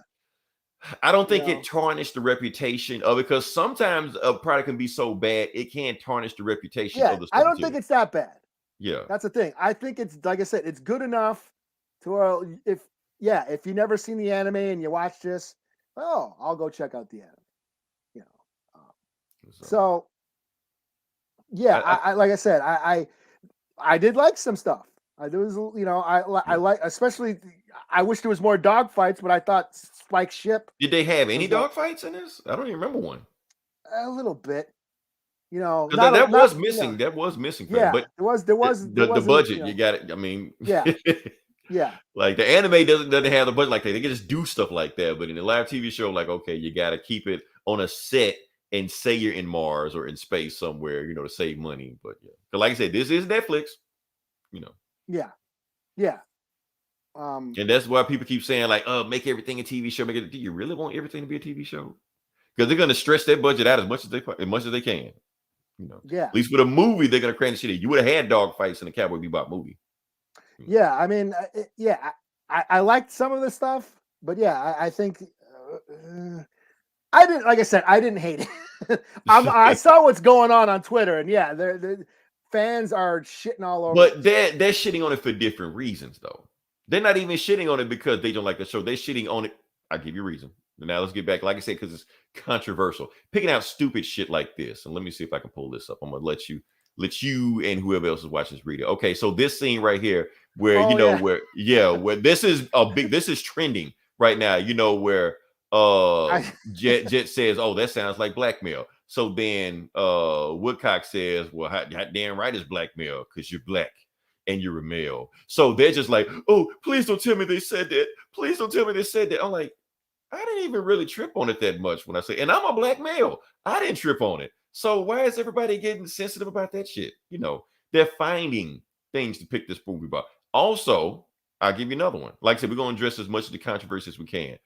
I don't think it tarnished the reputation of it, because sometimes a product can be so bad it can tarnish the reputation of the stuff. I don't think it's that bad. Yeah. That's the thing. I think it's, like I said, it's good enough to if you never seen the anime and you watch this, oh, I'll go check out the anime. You know, so yeah, I like I said, I did like some stuff. There was, you know, I like, especially. I wish there was more dog fights, but I thought Spike's ship. Did they have any dog fights in this? I don't even remember one. A little bit, you know, Because that was you missing. know, That was missing. yeah, But there was the budget, you know, you got it. I mean, yeah, yeah, like the anime doesn't have the budget like that. They can just do stuff like that. But in the live TV show, like, okay, you got to keep it on a set and say you're in Mars or in space somewhere, you know, to save money. But yeah, but like I said, this is Netflix, you know. yeah, yeah. And that's why people keep saying, like, make everything a TV show. Make it. Do you really want everything to be a TV show? Because they're going to stretch their budget out as much as they can. You know, yeah. At least with a movie, they're going to cram the shit in. You would have had dog fights in the Cowboy Bebop movie. Yeah, I mean, yeah, I liked some of the stuff, but yeah, I think I didn't. Like I said, I didn't hate it. I saw what's going on Twitter, and yeah, the fans are shitting all over. But they're shitting on it for different reasons, though. They're not even shitting on it because they don't like the show. They're shitting on it. I'll give you a reason. Now let's get back. Like I said, because it's controversial. Picking out stupid shit like this. And let me see if I can pull this up. I'm gonna let you and whoever else is watching this read it. Okay, so this scene right here, where where this is this is trending right now. You know, where Jet says, "Oh, that sounds like blackmail." So then Woodcock says, "Well, hot damn right it's blackmail because you're black and you're a male." So they're just like, "Oh, please don't tell me they said that. Please don't tell me they said that." I'm like, I didn't even really trip on it that much when I say, and I'm a black male. I didn't trip on it. So why is everybody getting sensitive about that shit? You know, they're finding things to pick this movie about. Also, I'll give you another one. Like I said, we're going to address as much of the controversy as we can.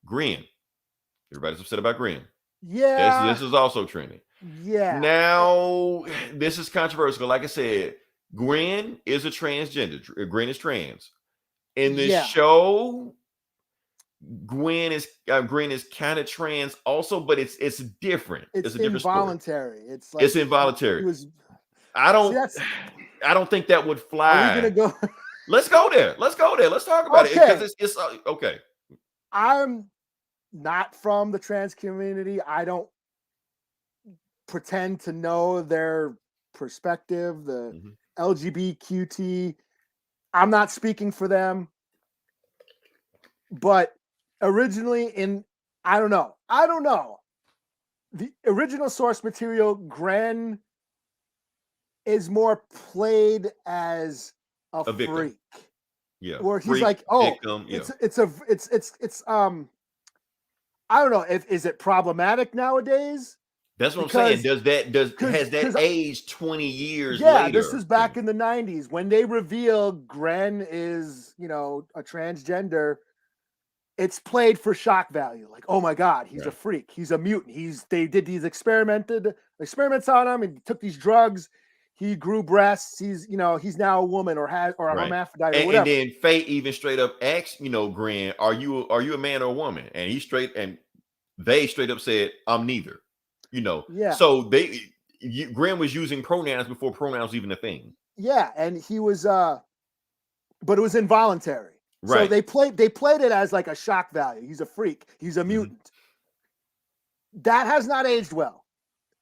Grin. Everybody's upset about Grin. Yeah. This is also trending. Yeah. Now, this is controversial. Like I said, Grin is a transgender. Grin is trans. In this show, Gwen is kind of trans also, but it's different. It's a different involuntary. Story. It's like it's involuntary. I don't think that would fly. Are we gonna go? Let's go there. Let's talk about it because it's okay. I'm not from the trans community. I don't pretend to know their perspective. The LGBTQT. I'm not speaking for them, but originally I don't know. The original source material, Gren is more played as a freak. Victim. Yeah. Where he's like, oh, victim, it's I don't know. Is it problematic nowadays? That's what I'm saying. Has that aged 20 years later? This is back in the 90s when they reveal Gren is, you know, a transgender. It's played for shock value. Like, oh my God, he's a freak. He's a mutant. They did these experiments on him and took these drugs. He grew breasts. He's now a woman or a hermaphrodite or whatever. And then Faye even straight up asked, Gren, are you a man or a woman? And they straight up said, I'm neither. So Gren was using pronouns before pronouns even a thing. Yeah, and he was but it was involuntary. Right. So they played it as like a shock value. He's a freak. He's a mutant. That has not aged well.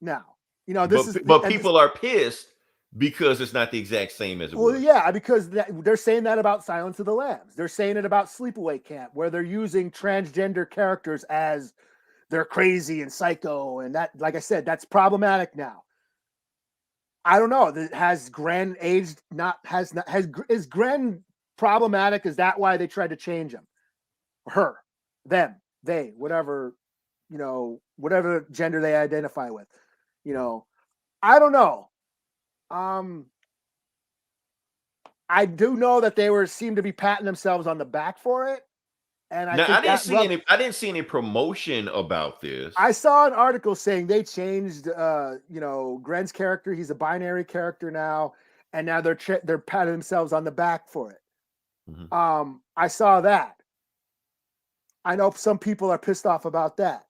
Now, but people are pissed because it's not the exact same as it was. Well, yeah, because they're saying that about Silence of the Lambs. They're saying it about Sleepaway Camp, where they're using transgender characters as they're crazy and psycho, and that, like I said, that's problematic now. I don't know. Has Gren aged? Is Gren problematic? Is that why they tried to change him? Her, them, they, whatever, whatever gender they identify with. I don't know. I do know that they seem to be patting themselves on the back for it. And I didn't see any promotion about this. I saw an article saying they changed, Gren's character. He's a binary character now, and now they're patting themselves on the back for it. I saw that. I know some people are pissed off about that.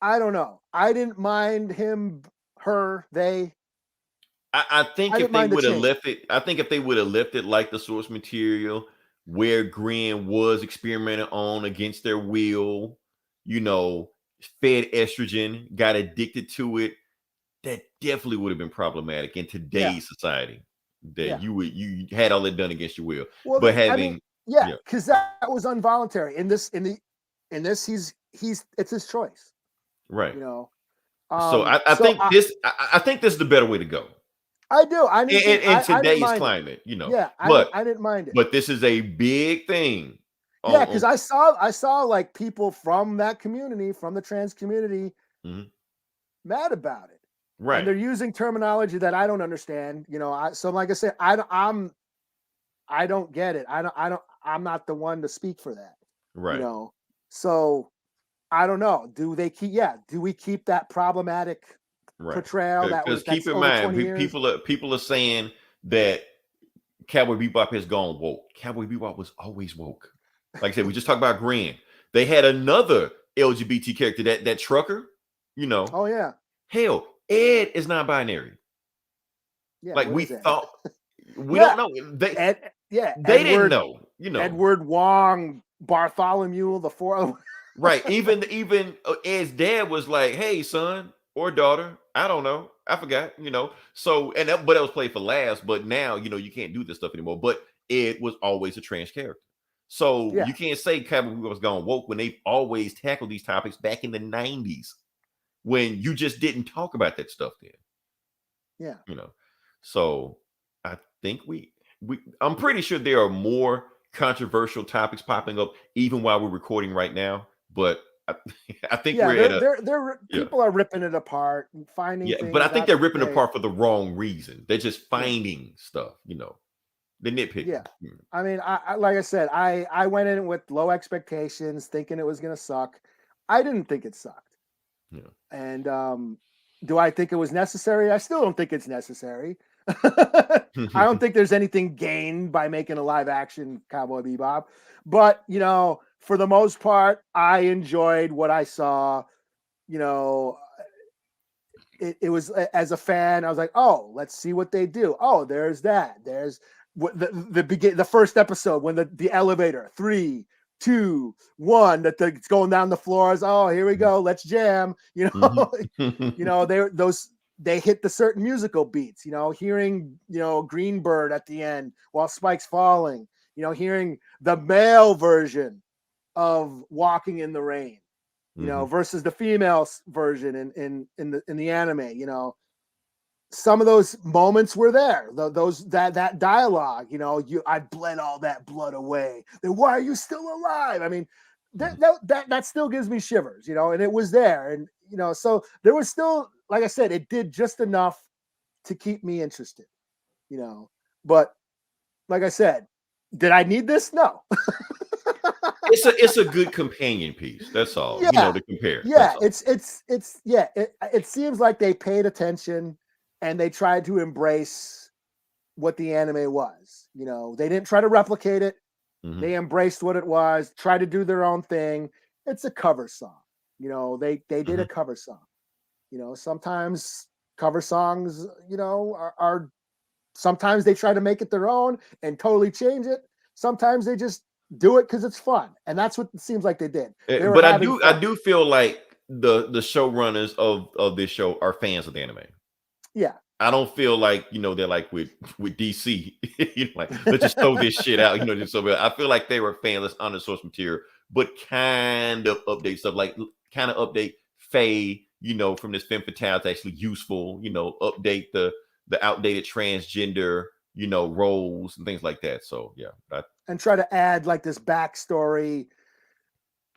I don't know. I didn't mind him, her, they. I think if they would have left it, like the source material, where Grin was experimented on against their will, fed estrogen, got addicted to it, that definitely would have been problematic in today's society. That Yeah. you had all that done against your will. Well, But I mean, having yeah, because that was involuntary. In this, he's it's his choice. right. You know. So I So think I think this is the better way to go I do. I didn't think in I didn't today's mind it. climate, Yeah, But I didn't mind it. but this is a big thing. Yeah, because I saw like people from that community, from the trans community, mad about it. Right. And they're using terminology that I don't understand. So like I said, I don't get it. I'm not the one to speak for that. Right. So I don't know. Do we keep that problematic portrayal that was keep in over mind 20 years? people are saying that Cowboy Bebop has gone woke. Cowboy Bebop was always woke. Like I said, we just talked about Grin. They had another LGBT character, that trucker, Oh yeah. Hell, Ed is non-binary. Yeah. Like we thought, we Yeah. don't know. They Edward, didn't know. Edward Wong, Bartholomew the Fourth. Right. Even Ed's dad was like, "Hey, son or daughter, I don't know, I forgot." So but that was played for laughs. But now you can't do this stuff anymore. But Ed was always a trans character. So you can't say Cowboy was gone woke when they've always tackled these topics back in the 90s when you just didn't talk about that stuff then. Yeah. So I think I'm pretty sure there are more controversial topics popping up even while we're recording right now. But I think we're people are ripping it apart and finding things. But I think they're ripping it apart for the wrong reason. They're just finding stuff, the nitpicking. Yeah. I mean, I like I said, I went in with low expectations, thinking it was gonna suck. I didn't think it sucked. Yeah. And do I think it was necessary? I still don't think it's necessary. I don't think there's anything gained by making a live action Cowboy Bebop. But, for the most part, I enjoyed what I saw. It was, as a fan, I was like, oh, let's see what they do. Oh, there's that. There's what the first episode when the elevator 3, 2, 1 it's going down the floors. Oh, here we go. Let's jam. They hit the certain musical beats. Hearing Greenbird at the end while Spike's falling. Hearing the male version of Walking in the Rain. Versus the female version in the anime. Some of those moments were there. That dialogue, I bled all that blood away. Then why are you still alive? I mean, that still gives me shivers, and it was there. And, so there was still, like I said, it did just enough to keep me interested, but like I said, did I need this? No. It's a good companion piece. That's all, to compare. Yeah. It seems like they paid attention and they tried to embrace what the anime was. They didn't try to replicate it. They embraced what it was, tried to do their own thing. It's a cover song. They did a cover song. Sometimes cover songs, are sometimes they try to make it their own and totally change it. Sometimes they just do it because it's fun. And that's what it seems like they did. But I do feel like the showrunners of this show are fans of the anime. Yeah. I don't feel like, they're like with DC, like, let's just throw this shit out, I feel like they were fans on the source material, but kind of update stuff, like kind of update Faye, from this femme fatale to actually useful, update the outdated transgender, roles and things like that. So yeah. And try to add like this backstory,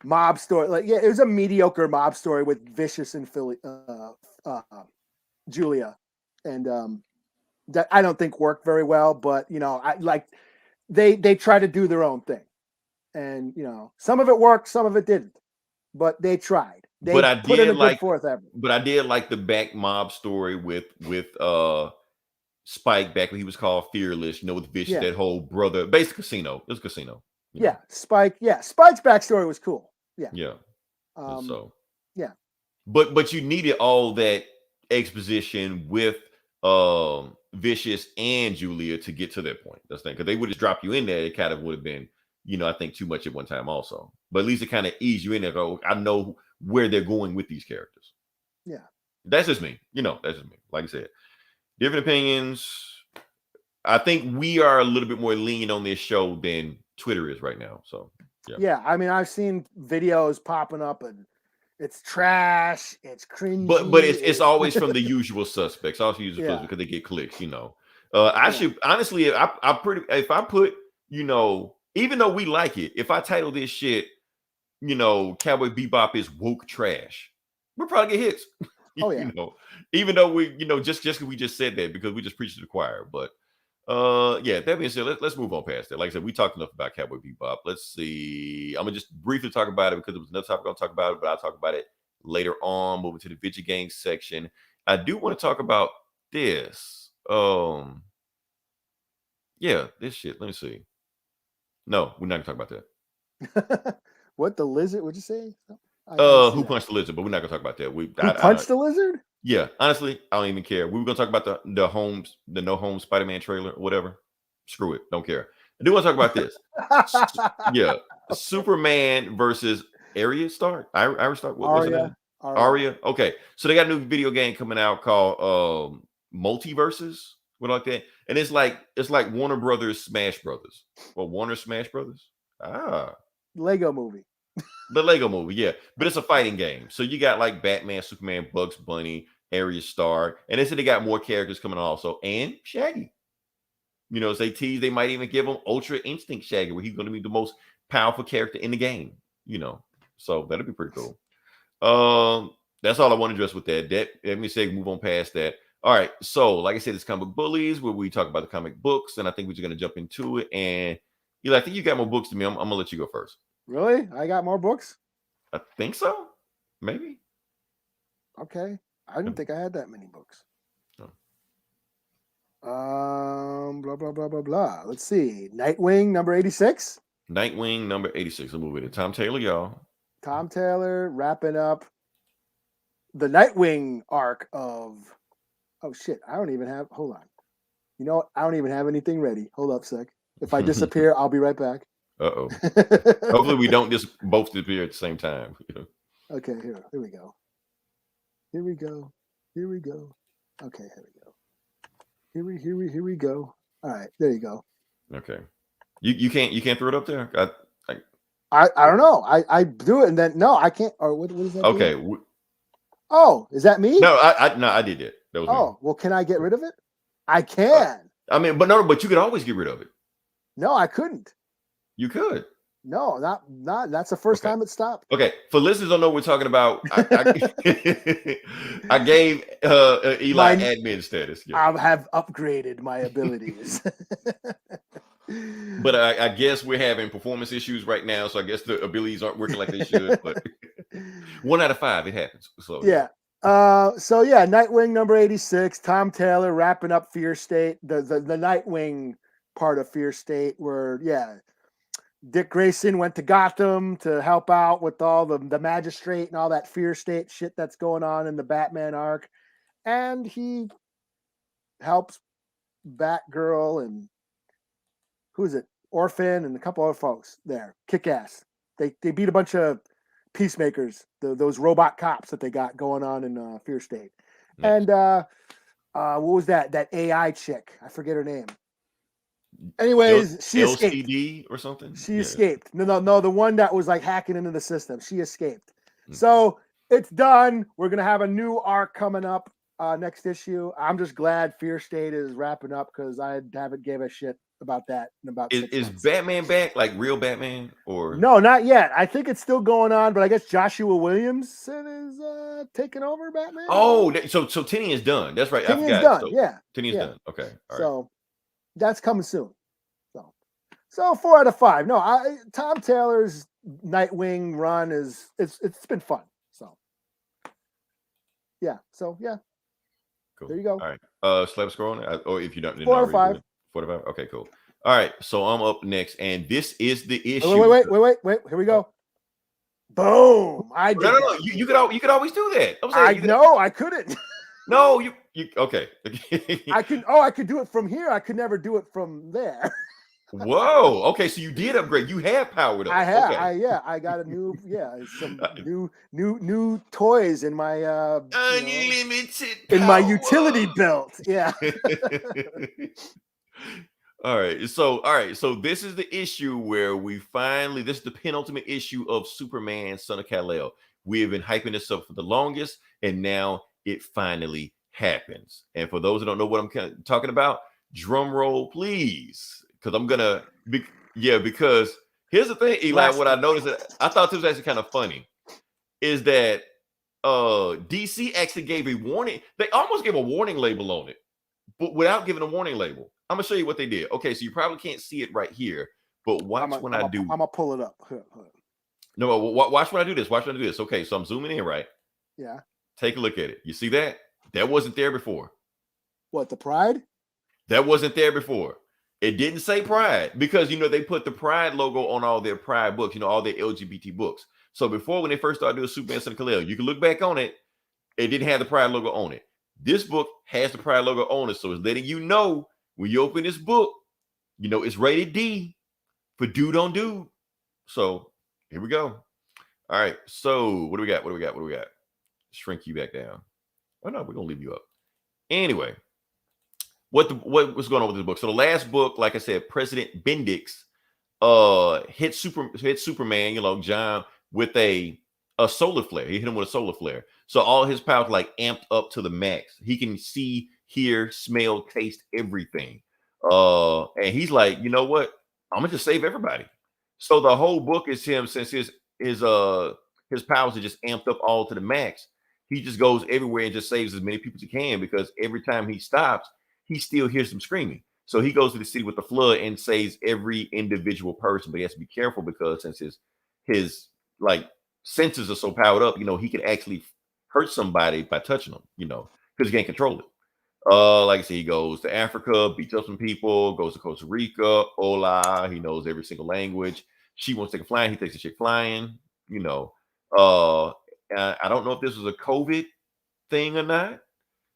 mob story. Like, it was a mediocre mob story with Vicious and Julia. And that I don't think worked very well, but I like they try to do their own thing. And some of it worked, some of it didn't. But they tried. They put in a good fourth effort. But I did like the back mob story with Spike back when he was called Fearless, with Vicious, that whole brother, basically Casino. It was Casino. Yeah, Spike. Yeah, Spike's backstory was cool. Yeah. Yeah. Yeah. But you needed all that exposition with Vicious and Julia to get to that point. That's the thing, because they would just drop you in there. It kind of would have been I think too much at one time also. But at least it kind of ease you in there. Go, I know where they're going with these characters. Yeah. That's just me. That's just me. Like I said, different opinions. I think we are a little bit more lenient on this show than Twitter is right now. So, yeah. Yeah. I mean, I've seen videos popping up and it's trash. It's cringy. But it's always from the usual suspects. Also usual suspects because they get clicks, I should honestly, if I put, even though we like it, if I title this shit, Cowboy Bebop is woke trash, we'll probably get hits. Oh yeah. Even though we, just because we just said that because we just preached to the choir. But yeah, that being said, let's move on past that. Like I said, we talked enough about Cowboy Bebop. Let's see. I'm gonna just briefly talk about it because it was another topic I'll talk about it, but I'll talk about it later on. Moving to the Vidja gang section. I do want to talk about this. Yeah, this shit. Let me see. No, we're not gonna talk about that. What, the lizard? What'd you say? Who punched the lizard? But we're not gonna talk about that. Who punched the lizard? Yeah, honestly, I don't even care. We were gonna talk about the No Home Spider-Man trailer or whatever. Screw it, don't care. I do want to talk about this. Yeah, Superman versus Arya Stark. Arya Stark. What's her name? Arya. Okay, so they got a new video game coming out called Multiversus. What like that? And it's like Warner Brothers Smash Brothers. Well, Warner Smash Brothers. Lego movie. The Lego movie, yeah. But it's a fighting game. So you got like Batman, Superman, Bugs Bunny, Arya Stark. And they said they got more characters coming also. And Shaggy. As they tease, they might even give him Ultra Instinct Shaggy, where he's going to be the most powerful character in the game. So that'll be pretty cool. That's all I want to address with that. Let me say, move on past that. All right. So, like I said, it's Comic Bullies, where we talk about the comic books. And I think we're just going to jump into it. And I think you got more books than me. I'm going to let you go first. Really? I got more books? I think so. Maybe. Okay. I didn't think I had that many books. Blah, blah, blah, blah, blah. Let's see. Nightwing, number 86. Nightwing, number 86. Let's move it. Tom Taylor, y'all. Tom Taylor wrapping up the Nightwing arc of... Oh, shit. I don't even have... Hold on. You know what? I don't even have anything ready. Hold up a sec. If I disappear, I'll be right back. Uh-oh. Hopefully we don't just both disappear at the same time. Okay, here we go. Here we go. Okay, here we go. Here we go. All right, there you go. Okay. You can't throw it up there? I don't know. I do it and then no, I can't. Or what is that? Okay. Oh, is that me? No, I did it. That was me. Well, can I get rid of it? I can. But you could always get rid of it. No, I couldn't. You could. No, not. That's the first time it stopped. Okay, for listeners don't know what we're talking about, I gave Eli admin status. Yeah. I have upgraded my abilities. But I guess we're having performance issues right now, so I guess the abilities aren't working like they should. But 1 out of 5, it happens. So yeah. Nightwing number 86. Tom Taylor wrapping up Fear State, the Nightwing part of Fear State, where Dick Grayson went to Gotham to help out with all the magistrate and all that Fear State shit that's going on in the Batman arc. And he helps Batgirl and who is it? Orphan and a couple other folks there. Kick ass. They beat a bunch of peacemakers, those robot cops that they got going on in Fear State. Nice. And what was that? That AI chick. I forget her name. Anyways, she escaped. LCD or something? She escaped. No, the one that was like hacking into the system. She escaped. Mm-hmm. So it's done. We're going to have a new arc coming up next issue. I'm just glad Fear State is wrapping up because I haven't gave a shit about that in about 6 months. Is Batman back? Like real Batman? Or no, not yet. I think it's still going on, but I guess Joshua Williamson is taking over Batman. Oh, so Tini is done. That's right. Tini is done. Tini is done. Okay. All right. So that's coming soon. So 4 out of 5. No, Tom Taylor's Nightwing run it's been fun. So yeah. Cool. There you go. All right. Slap score on it, or if you don't. 4 out of 5. 4 out of 5. Okay, cool. All right. So I'm up next, and this is the issue. Wait. Here we go. Boom! I did. No. You could always do that. I couldn't. No, you okay? I could do it from here. I could never do it from there. Whoa. Okay, so you did upgrade. You have powered up. Okay. I got a new, some new toys in my, Unlimited in my power. utility belt. Yeah. All right. So this is the issue where this is the penultimate issue of Superman, Son of Kal-El. We have been hyping this up for the longest, and now it finally happens. And for those who don't know what I'm talking about, drum roll, please. Because because here's the thing, Eli. What I noticed, I thought this was actually kind of funny, is that DC actually gave a warning. They almost gave a warning label on it, but without giving a warning label. I'm gonna show you what they did. Okay, so you probably can't see it right here, but watch when I do. I'm gonna pull it up. No, watch when I do this. Watch when I do this. Okay, so I'm zooming in, right? Yeah. Take a look at it. You see that? That wasn't there before. What, the Pride? That wasn't there before. It didn't say Pride because they put the Pride logo on all their Pride books. All their LGBT books. So before, when they first started doing Superman, Son of Kal-El, you can look back on it. It didn't have the Pride logo on it. This book has the Pride logo on it, so it's letting you know when you open this book, it's rated D for dude on dude. So here we go. All right. So what do we got? Shrink you back down. Oh no, we're gonna leave you up. Anyway, what was going on with this book? So the last book, like I said, President Bendix hit Superman, John, with a solar flare. He hit him with a solar flare. So all his powers amped up to the max. He can see, hear, smell, taste everything. And he's like, you know what? I'm gonna just save everybody. So the whole book is him, since his powers are just amped up all to the max. He just goes everywhere and just saves as many people as he can, because every time he stops, he still hears them screaming. So he goes to the city with the flood and saves every individual person. But he has to be careful because since his senses are so powered up, he can actually hurt somebody by touching them, because he can't control it. Like I said, he goes to Africa, beats up some people, goes to Costa Rica, hola, he knows every single language. She wants to take a flying, he takes a chick flying, I don't know if this was a COVID thing or not.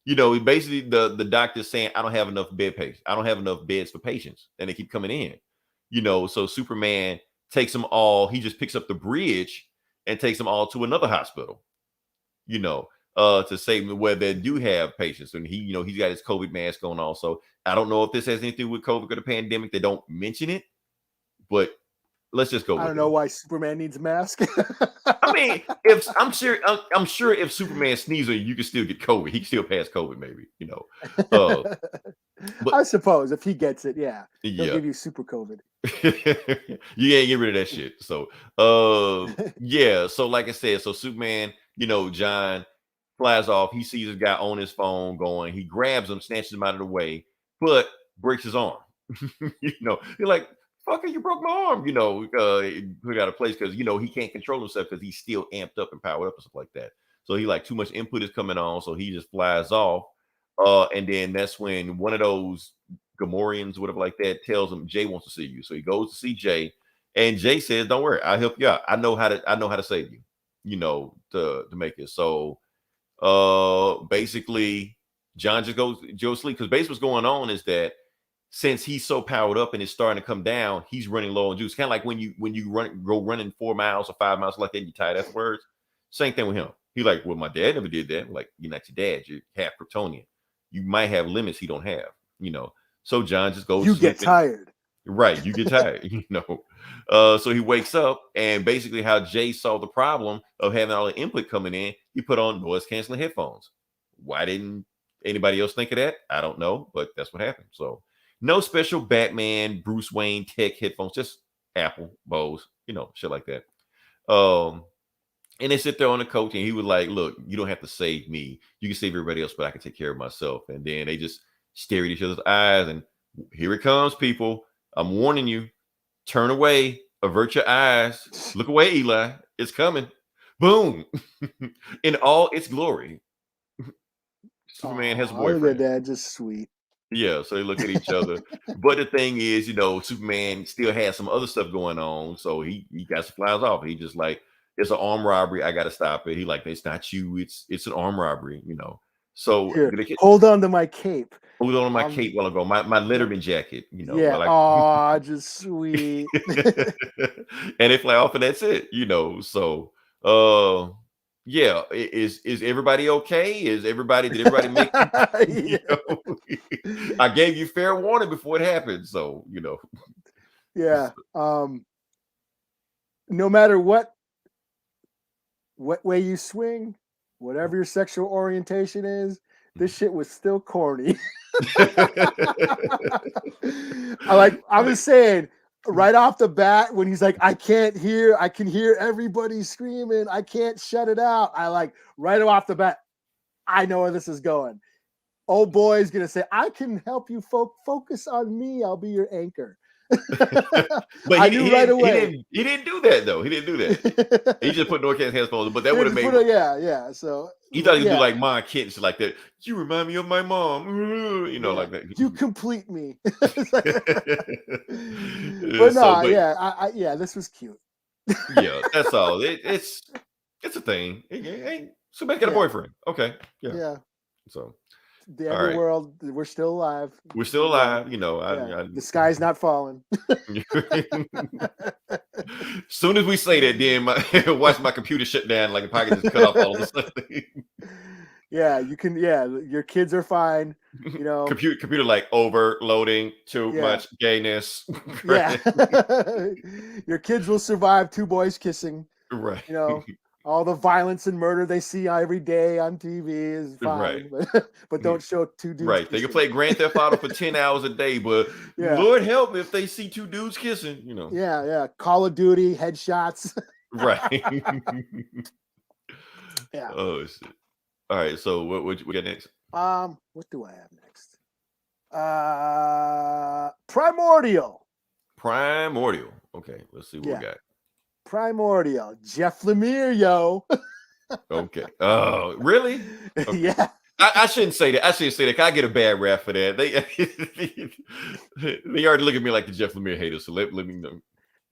Basically the doctor's saying, I don't have enough I don't have enough beds for patients, and they keep coming in. So Superman takes them all, he just picks up the bridge and takes them all to another hospital, to save them where they do have patients. And he's got his COVID mask on also. I don't know if this has anything to do with COVID or the pandemic. They don't mention it, but let's just go. I don't know why Superman needs a mask. I mean, I'm sure if Superman sneezes, you can still get COVID. He can still pass COVID, maybe, but I suppose if he gets it, they'll give you super COVID. You can't get rid of that shit. So, So like I said, so Superman, John flies off. He sees a guy on his phone going. He grabs him, snatches him out of the way, but breaks his arm. You're like, fucker, you broke my arm. Put out of place because he can't control himself because he's still amped up and powered up and stuff like that. So he too much input is coming on, so he just flies off. And then that's when one of those Gamorreans, whatever like that, tells him Jay wants to see you. So he goes to see Jay, and Jay says, "Don't worry, I'll help you out. I know how to save you. To make it." So basically John just goes to sleep, because basically what's going on is that since he's so powered up and it's starting to come down, he's running low on juice. Kind of like when you go running 4 miles or 5 miles like that, and you tired afterwards. Same thing with him. He well, my dad never did that. You're not your dad. You're half Kryptonian. You might have limits he don't have. So John just goes. You get tired. Right. You get tired. So he wakes up, and basically how Jay solved the problem of having all the input coming in, he put on noise canceling headphones. Why didn't anybody else think of that? I don't know, but that's what happened. So no special Batman, Bruce Wayne tech headphones, just Apple, Bose, shit like that. And they sit there on the coach, and he was like, look, you don't have to save me. You can save everybody else, but I can take care of myself. And then they just stare at each other's eyes, and here it comes, people. I'm warning you. Turn away. Avert your eyes. Look away, Eli. It's coming. Boom. In all its glory. Superman has a boyfriend. Look at that. Just sweet. Yeah, so they look at each other. But the thing is, Superman still has some other stuff going on. So he got some flies off. He just it's an armed robbery. I got to stop it. He it's not you. It's an armed robbery, So here, hold on to my cape. Put on my cape while ago, my Letterman jacket, Yeah. like, Oh, just sweet. and they fly off, and that's it, So, yeah, is everybody okay? Did everybody make it? I gave you fair warning before it happened, so Yeah. No matter what way you swing, whatever your sexual orientation is, this shit was still corny. I was saying right off the bat when he's like, I can hear everybody screaming, I can't shut it out. Right off the bat, I know where this is going. Old boy's gonna say, I can help you focus on me. I'll be your anchor. But I knew right away. He didn't do that though. He didn't do that. He just put North Kent's headphones, but that would have made. Yeah. So he thought he could do like Ma Kent, shit like that. You remind me of my mom, like that. You complete me. But no, yeah, this was cute. Yeah, that's all. It's a thing. Somebody got a boyfriend. Okay, yeah. So. The underworld, we're still alive. We're still alive, the sky's not falling. Soon as we say that, then watch my computer shut down, like the pocket just cut off all of a sudden. Yeah, you can. Yeah, your kids are fine. Computer like overloading, too much gayness. Yeah, your kids will survive 2 boys kissing. Right. All the violence and murder they see every day on TV is fine, but don't show 2 dudes. Right, they can play Grand Theft Auto for 10 hours a day, but Lord help if they see 2 dudes kissing. Yeah. Call of Duty headshots. Right. Yeah. Oh shit. All right. So what we got next? What do I have next? Primordial. Okay, let's see what we got. Primordial, Jeff Lemire, yo. Okay. Oh, really? Okay. Yeah. I shouldn't say that. Can I get a bad rap for that? They already look at me like the Jeff Lemire haters. So let me know.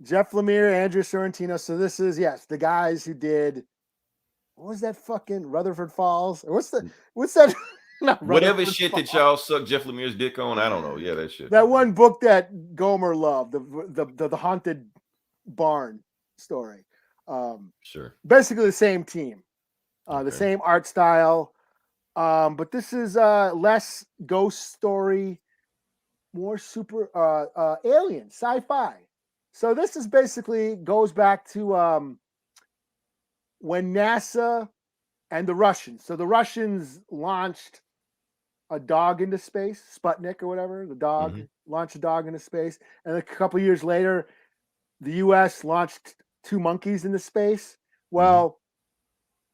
Jeff Lemire, Andrew Sorrentino. So this is the guys who did. What was that fucking Rutherford Falls? Or what's that? Whatever shit Falls. That y'all suck Jeff Lemire's dick on. I don't know. Yeah, that shit. That one book that Gomer loved, the haunted barn story. Sure. Basically the same team, the same art style, but this is less ghost story, more super alien sci-fi. So this is basically goes back to when NASA and the Russians. So the Russians launched a dog into space, Sputnik or whatever. The dog launched a dog into space, and a couple years later, the U.S. launched 2 monkeys into space. Well,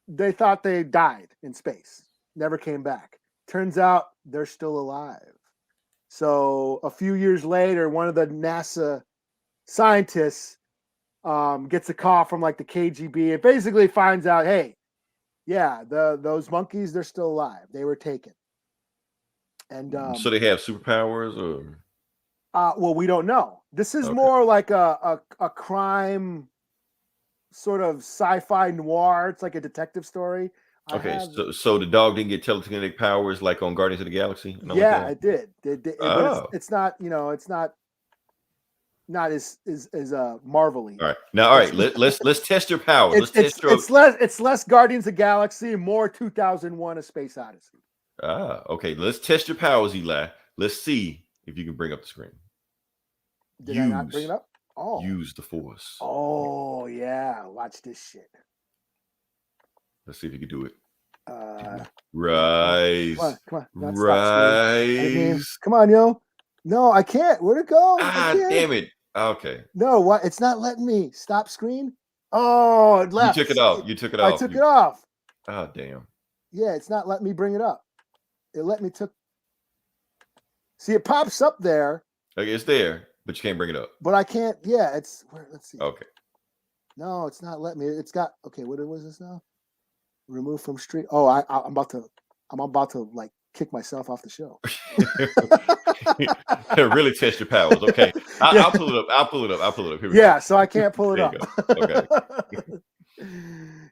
they thought they died in space, never came back. Turns out they're still alive. So a few years later, one of the NASA scientists gets a call from like the KGB and basically finds out, hey, those monkeys, they're still alive. They were taken. And so they have superpowers, or well, we don't know. This is more like a crime sort of sci-fi noir. It's like a detective story. So the dog didn't get telekinetic powers like on Guardians of the Galaxy? Yeah, it did. But it's not, it's not as marvelly. All right. Let's test your powers. It's less Guardians of the Galaxy and more 2001: A Space Odyssey. Okay. Let's test your powers, Eli. Let's see if you can bring up the screen. Did I not bring it up? Oh. Use the Force. Oh yeah, watch this shit. Let's see if you can do it. Rise. Come on. Rise. Come on, yo. No, I can't. Where'd it go? Damn it. Okay. No, what? It's not letting me. Stop screen. Oh, it left. You took it off. I took it off. Oh, damn. Yeah, it's not letting me bring it up. It let me See, it pops up there. Okay, it's there, but you can't bring it up. But I can't. Yeah, let's see. Okay. No, it's not letting me. It's got. Okay, what was this now? Remove from stream. Oh, I'm about to like kick myself off the show. Really test your powers. Okay. I'll pull it up. I'll pull it up. Here we go. So I can't pull it up. Okay.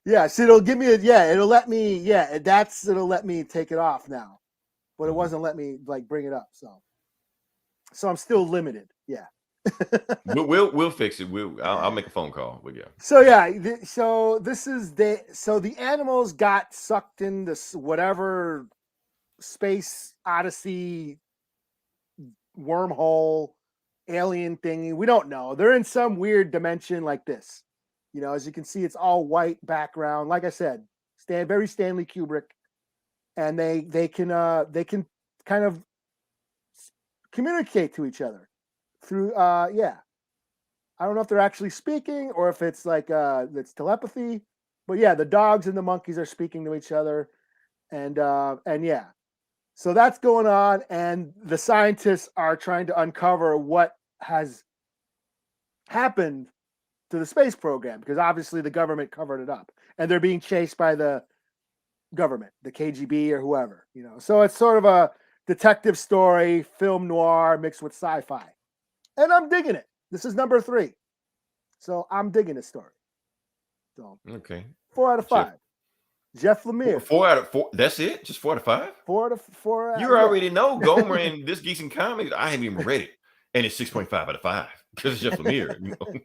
Yeah, so it'll give me it'll let me, it'll let me take it off now. but it wasn't letting me like bring it up. So I'm still limited. Yeah. we'll fix it. I'll make a phone call. But yeah. So yeah, so the animals got sucked into whatever space odyssey wormhole alien thingy. We don't know. They're in some weird dimension like this. You know, as you can see, it's all white background. Like I said, very Stanley Kubrick, and they can kind of communicate to each other through yeah. I don't know if they're actually speaking or if it's like it's telepathy, but yeah, the dogs and the monkeys are speaking to each other, and yeah, so that's going on, and the scientists are trying to uncover what has happened to the space program because obviously the government covered it up, and they're being chased by the government, the KGB or whoever, you know. So it's sort of a detective story, film noir mixed with sci-fi, and I'm digging it. This is number 3. So I'm digging this story. So okay. 4 out of 5. Jeff Lemire. 4 out of 4. That's it? Just 4 out of 5? 4 out of 4. You already know Gomer and This Geeks and Comics. I haven't even read it. And it's 6.5 out of 5. Because it's Jeff Lemire. You know?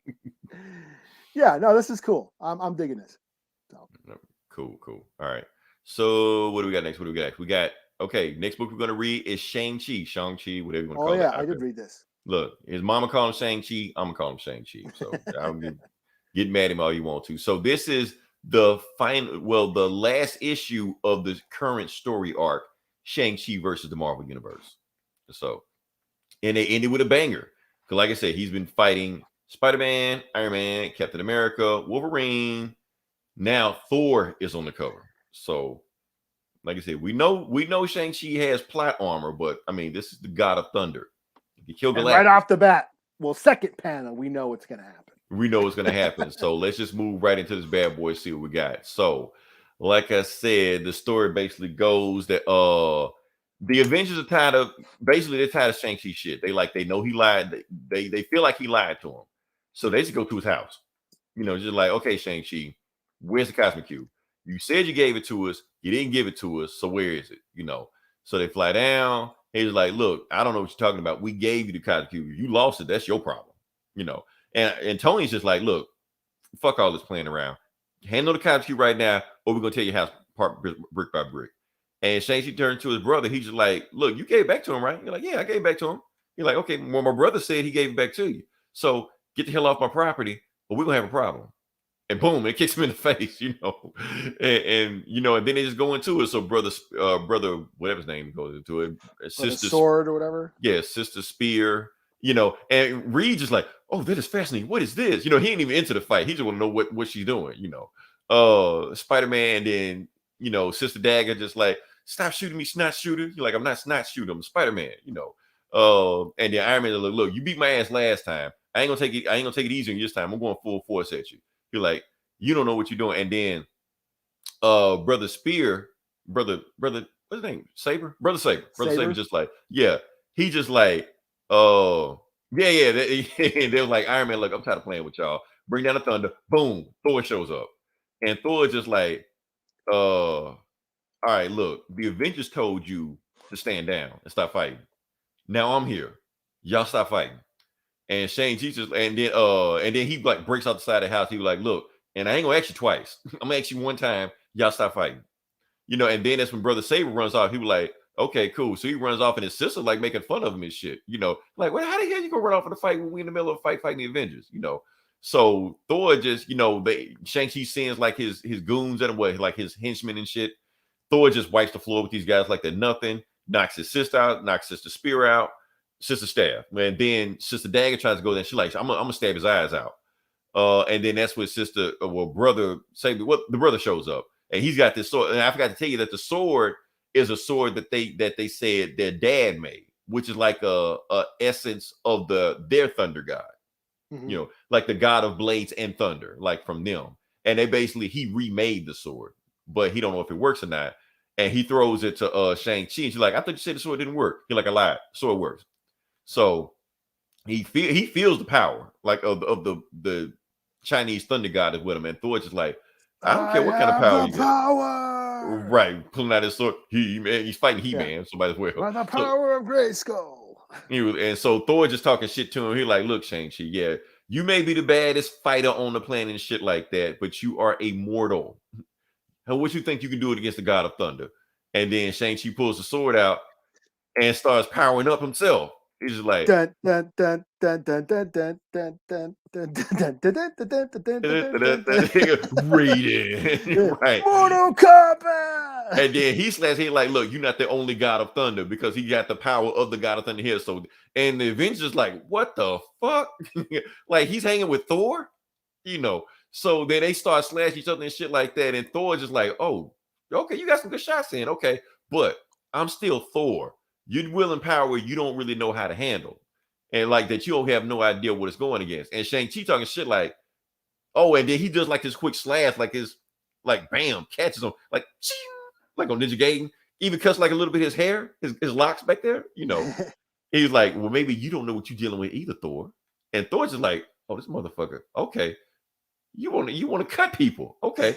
Yeah, no, this is cool. I'm digging this. So. Cool. All right. So what do we got next? We got okay, next book we're gonna read is Shang-Chi, whatever you want to call it. Oh yeah, I did read this. Look, his mama call him Shang-Chi, I'm gonna call him Shang-Chi. So I'll get mad at him all you want to. So this is the the last issue of the current story arc, Shang-Chi versus the Marvel Universe. So, and they ended with a banger. Because like I said, he's been fighting Spider-Man, Iron Man, Captain America, Wolverine. Now Thor is on the cover. So, like I said, we know Shang-Chi has plot armor, but I mean, this is the God of Thunder. He killed Galactus. Right off the bat, well, second panel, we know what's going to happen. We know what's going to happen. So let's just move right into this bad boy, see what we got. So, like I said, the story basically goes that the Avengers are tired of, basically they're tired of Shang-Chi shit. They know he lied. They feel like he lied to them. So they just go to his house. You know, just like, okay, Shang-Chi, where's the Cosmic Cube? You said you gave it to us. You didn't give it to us. So where is it? You know, so they fly down. He's like, look, I don't know what you're talking about. We gave you the Cosmic Cube. You lost it. That's your problem. You know, and Tony's just like, look, fuck all this playing around. Handle the Cosmic Cube right now, or we're going to tear your house apart brick by brick. And Shang-Chi turned to his brother. He's just like, look, you gave it back to him, right? You're like, yeah, I gave it back to him. You're like, okay, well, my brother said he gave it back to you. So get the hell off my property, or we're going to have a problem. And boom, it kicks him in the face, you know, and you know, and then they just go into it. So brother, whatever his name goes into it, sister sword or whatever. Yeah, Sister Spear, you know, and Reed just like, oh, that is fascinating. What is this? You know, he ain't even into the fight. He just want to know what she's doing, you know. Spider-Man, then you know, Sister Dagger just like, stop shooting me, snot shooter. You're like, I'm not snot shooter, I'm Spider-Man, you know. And then Iron Man like, look, you beat my ass last time. I ain't gonna take it easy on you this time. I'm going full force at you. You're like, you don't know what you're doing. And then brother Spear, brother, what's his name? Saber? Brother Saber. Brother Saber just like, yeah. He just like, yeah. They were like, Iron Man, look, I'm tired of playing with y'all. Bring down the thunder. Boom. Thor shows up. And Thor just like, all right, look, the Avengers told you to stand down and stop fighting. Now I'm here. Y'all stop fighting. And Shang-Chi just, and then he like breaks out the side of the house. He was like, look, and I ain't gonna ask you twice. I'm gonna ask you one time. Y'all stop fighting. You know, and then that's when Brother Saber runs off. He was like, okay, cool. So he runs off and his sister like making fun of him and shit. You know, like, well, how the hell you gonna run off in a fight when we in the middle of a fight fighting the Avengers? You know. So Thor just, you know, Shang-Chi sends like his goons and what, like his henchmen and shit. Thor just wipes the floor with these guys like they're nothing, knocks his sister out, knocks Sister Spear out. Sister Staff, and then Sister Dagger tries to go there. She's like, I'm gonna stab his eyes out. And then that's when brother Saber, the brother shows up, and he's got this sword. And I forgot to tell you that the sword is a sword that they said their dad made, which is like a essence of their thunder god. Mm-hmm. You know, like the god of blades and thunder, like from them. And he remade the sword, but he don't know if it works or not. And he throws it to Shang-Chi, and she's like, I thought you said the sword didn't work. He's like, I lied. The sword works. So he feels the power like of the Chinese thunder god is with him, and Thor just like, I don't care what kind of power you got. Right, pulling out his sword. He's fighting He-Man, somebody as well. By the So, power of Grayskull. and so Thor just talking shit to him. He like, look, Shang-Chi, yeah, you may be the baddest fighter on the planet and shit like that, but you are a mortal. How what you think you can do it against the God of Thunder? And then Shang-Chi pulls the sword out and starts powering up himself. He's just like, Dun, dun, dun, dun, dun, dun, dun, dun, dun, dun, dun, dun, dun, dun, dun, dun, dun, dun. reading, right? Mortal Kombat. And then he slash he like, look, you're not the only God of Thunder because he got the power of the God of Thunder here. So, and the Avengers like, what the fuck? Like he's hanging with Thor, you know. So then they start slashing each other and shit like that. And Thor just like, oh, okay, you got some good shots in, okay, but I'm still Thor. You're willing power you don't really know how to handle, and like that you don't have no idea what it's going against. And Shang-Chi talking shit like, oh, and then he does like this quick slash, like his like bam, catches him like ching, like on Ninja Gaiden, even cuts like a little bit his hair, his locks back there, you know. He's like, well, maybe you don't know what you're dealing with either, Thor. And Thor's just like, oh, this motherfucker, okay. You want to cut people, okay?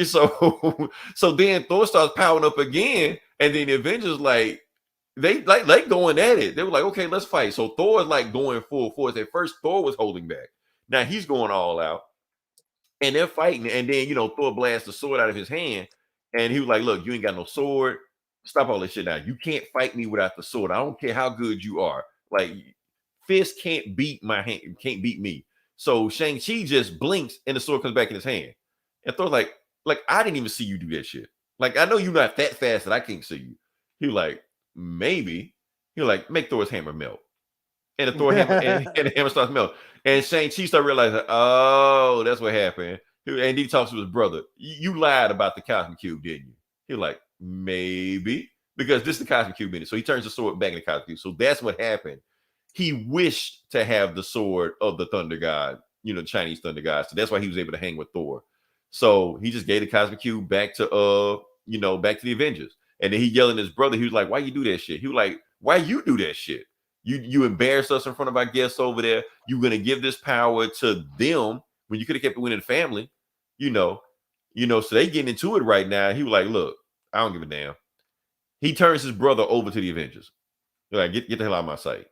So then Thor starts powering up again, and then the Avengers like they going at it. They were like, okay, let's fight. So Thor is like going full force. At first, Thor was holding back. Now he's going all out, and they're fighting. And then Thor blasts the sword out of his hand, and he was like, look, you ain't got no sword. Stop all this shit now. You can't fight me without the sword. I don't care how good you are. Like fist can't beat my hand. Can't beat me. So Shang-Chi just blinks and the sword comes back in his hand. And Thor's like, I didn't even see you do that shit. Like, I know you're not that fast that I can't see you. He was like, maybe. He was like, make Thor's hammer melt. And the Thor hammer and the hammer starts melting. And Shang-Chi started realizing, oh, that's what happened. And he talks to his brother. You lied about the Cosmic Cube, didn't you? He was like, maybe. Because this is the Cosmic Cube in it. So he turns the sword back in the Cosmic Cube. So that's what happened. He wished to have the sword of the Thunder God, Chinese Thunder God. So that's why he was able to hang with Thor. So he just gave the Cosmic Cube back to back to the Avengers. And then he yelling at his brother. He was like, why you do that shit? He was like, why you do that shit? You embarrassed us in front of our guests over there. You're gonna give this power to them when you could have kept it within the family, so they getting into it right now. He was like, look, I don't give a damn. He turns his brother over to the Avengers. They're like, get the hell out of my sight,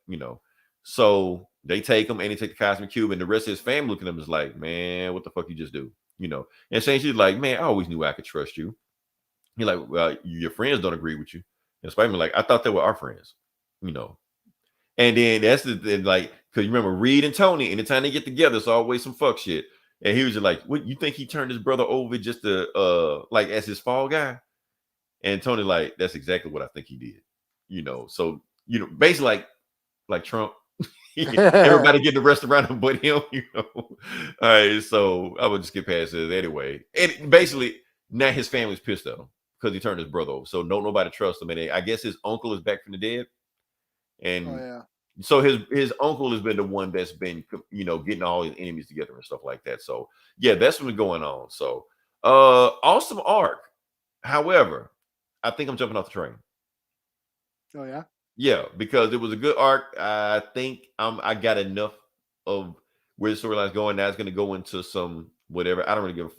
So they take him and they take the Cosmic Cube, and the rest of his family look at him is like, man, what the fuck you just do? And Shang-Chi's like, man, I always knew I could trust you. He's like, well, your friends don't agree with you. And Spider-Man like, I thought they were our friends, And then that's like, because you remember Reed and Tony, anytime they get together, it's always some fuck shit. And he was just like, what, you think he turned his brother over just to like as his fall guy? And Tony like, that's exactly what I think he did. So basically like Trump. Everybody getting arrested around him but him, All right, so I would just get past it anyway. And basically, now his family's pissed at him because he turned his brother over. So nobody trusts him. And I guess his uncle is back from the dead. And so his uncle has been the one that's been, getting all his enemies together and stuff like that. So yeah, that's what's going on. So awesome arc. However, I think I'm jumping off the train. Oh yeah. Yeah, because it was a good arc. I think I got enough of where the storyline's going. Now it's going to go into some whatever. I don't really give a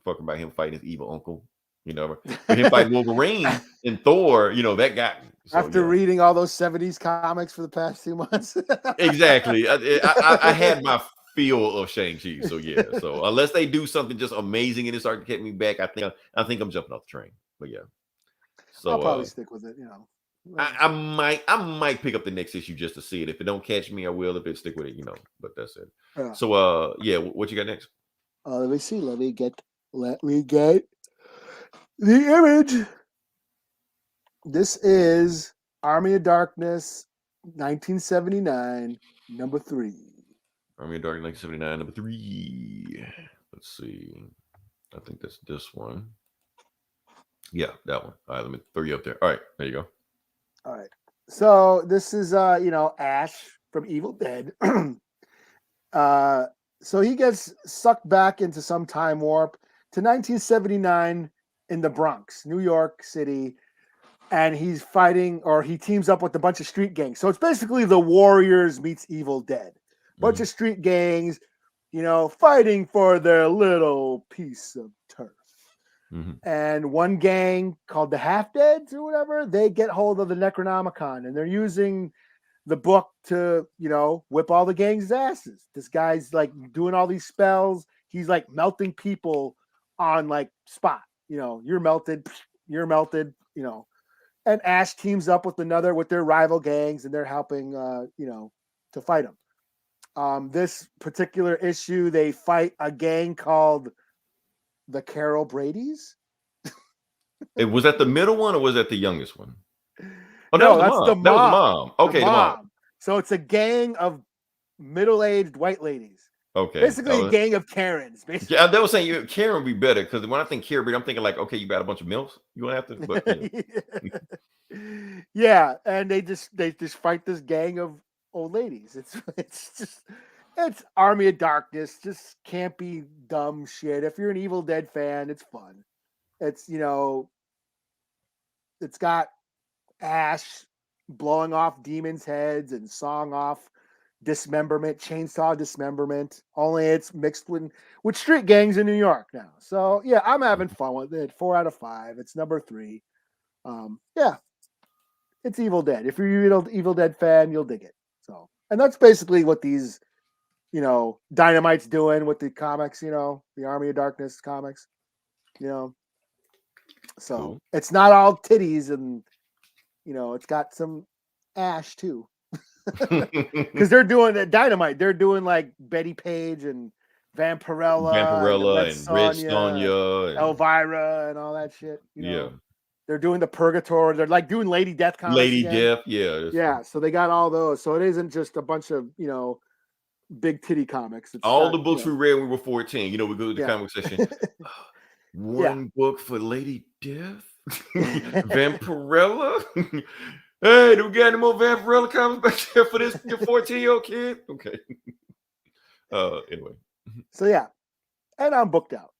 fuck about him fighting his evil uncle. But him fighting Wolverine and Thor, that got me. So, after reading all those 70s comics for the past 2 months. Exactly. I had my feel of Shang-Chi. So yeah. So unless they do something just amazing in this arc to get me back, I think I'm jumping off the train. But yeah. So I'll probably stick with it, I might pick up the next issue just to see it. If it don't catch me, I will. If it stick with it, But that's it. Yeah. So yeah, what you got next? Let me see. Let me get the image. This is Army of Darkness, 1979, number 3. Army of Darkness, 1979, number 3. Let's see. I think that's this one. Yeah, that one. All right, let me throw you up there. All right, there you go. All right. So this is Ash from Evil Dead. So he gets sucked back into some time warp to 1979 in the Bronx, New York City, and he's fighting, or he teams up with a bunch of street gangs. So it's basically the Warriors meets Evil Dead. Bunch of street gangs, fighting for their little piece of turf. And one gang called the Half Deads or whatever, they get hold of the Necronomicon, and they're using the book to, whip all the gang's asses. This guy's like doing all these spells. He's like melting people on like spot. You're melted, And Ash teams up with their rival gangs, and they're helping, to fight them. This particular issue, they fight a gang called the Carol Brady's. Was that the middle one or was that the youngest one? Oh, no, that's the mom. That was the mom. Okay, the mom. So it's a gang of middle-aged white ladies. Okay. Basically a gang of Karens. Basically. Yeah, they were saying Karen would be better because when I think Karen Brady, I'm thinking like, okay, you got a bunch of milfs. You gonna have to. But, yeah, and they just fight this gang of old ladies. It's Army of Darkness, just campy, dumb shit. If you're an Evil Dead fan, it's fun. It's it's got Ash blowing off demons' heads and sawing off chainsaw dismemberment. Only it's mixed with street gangs in New York now. So yeah, I'm having fun with it. 4 out of 5. It's number 3. Yeah, it's Evil Dead. If you're an Evil Dead fan, you'll dig it. So, and that's basically what these, Dynamite's doing with the comics. The Army of Darkness comics. So cool. It's not all titties, and it's got some Ash too. Because they're doing Dynamite. They're doing like Betty Page and Vampirella and Red Sonja and Elvira and all that shit. Yeah. They're doing the Purgatory. They're like doing Lady Death comics. Lady Death, yeah. Yeah, so they got all those. So it isn't just a bunch of, big titty comics. It's all the books we read when we were 14. We go to the comic section. One book for Lady Death? Vampirella? Hey, do we got any more Vampirella comics back there for this 14-year-old kid? Okay. Anyway. So yeah. And I'm booked out.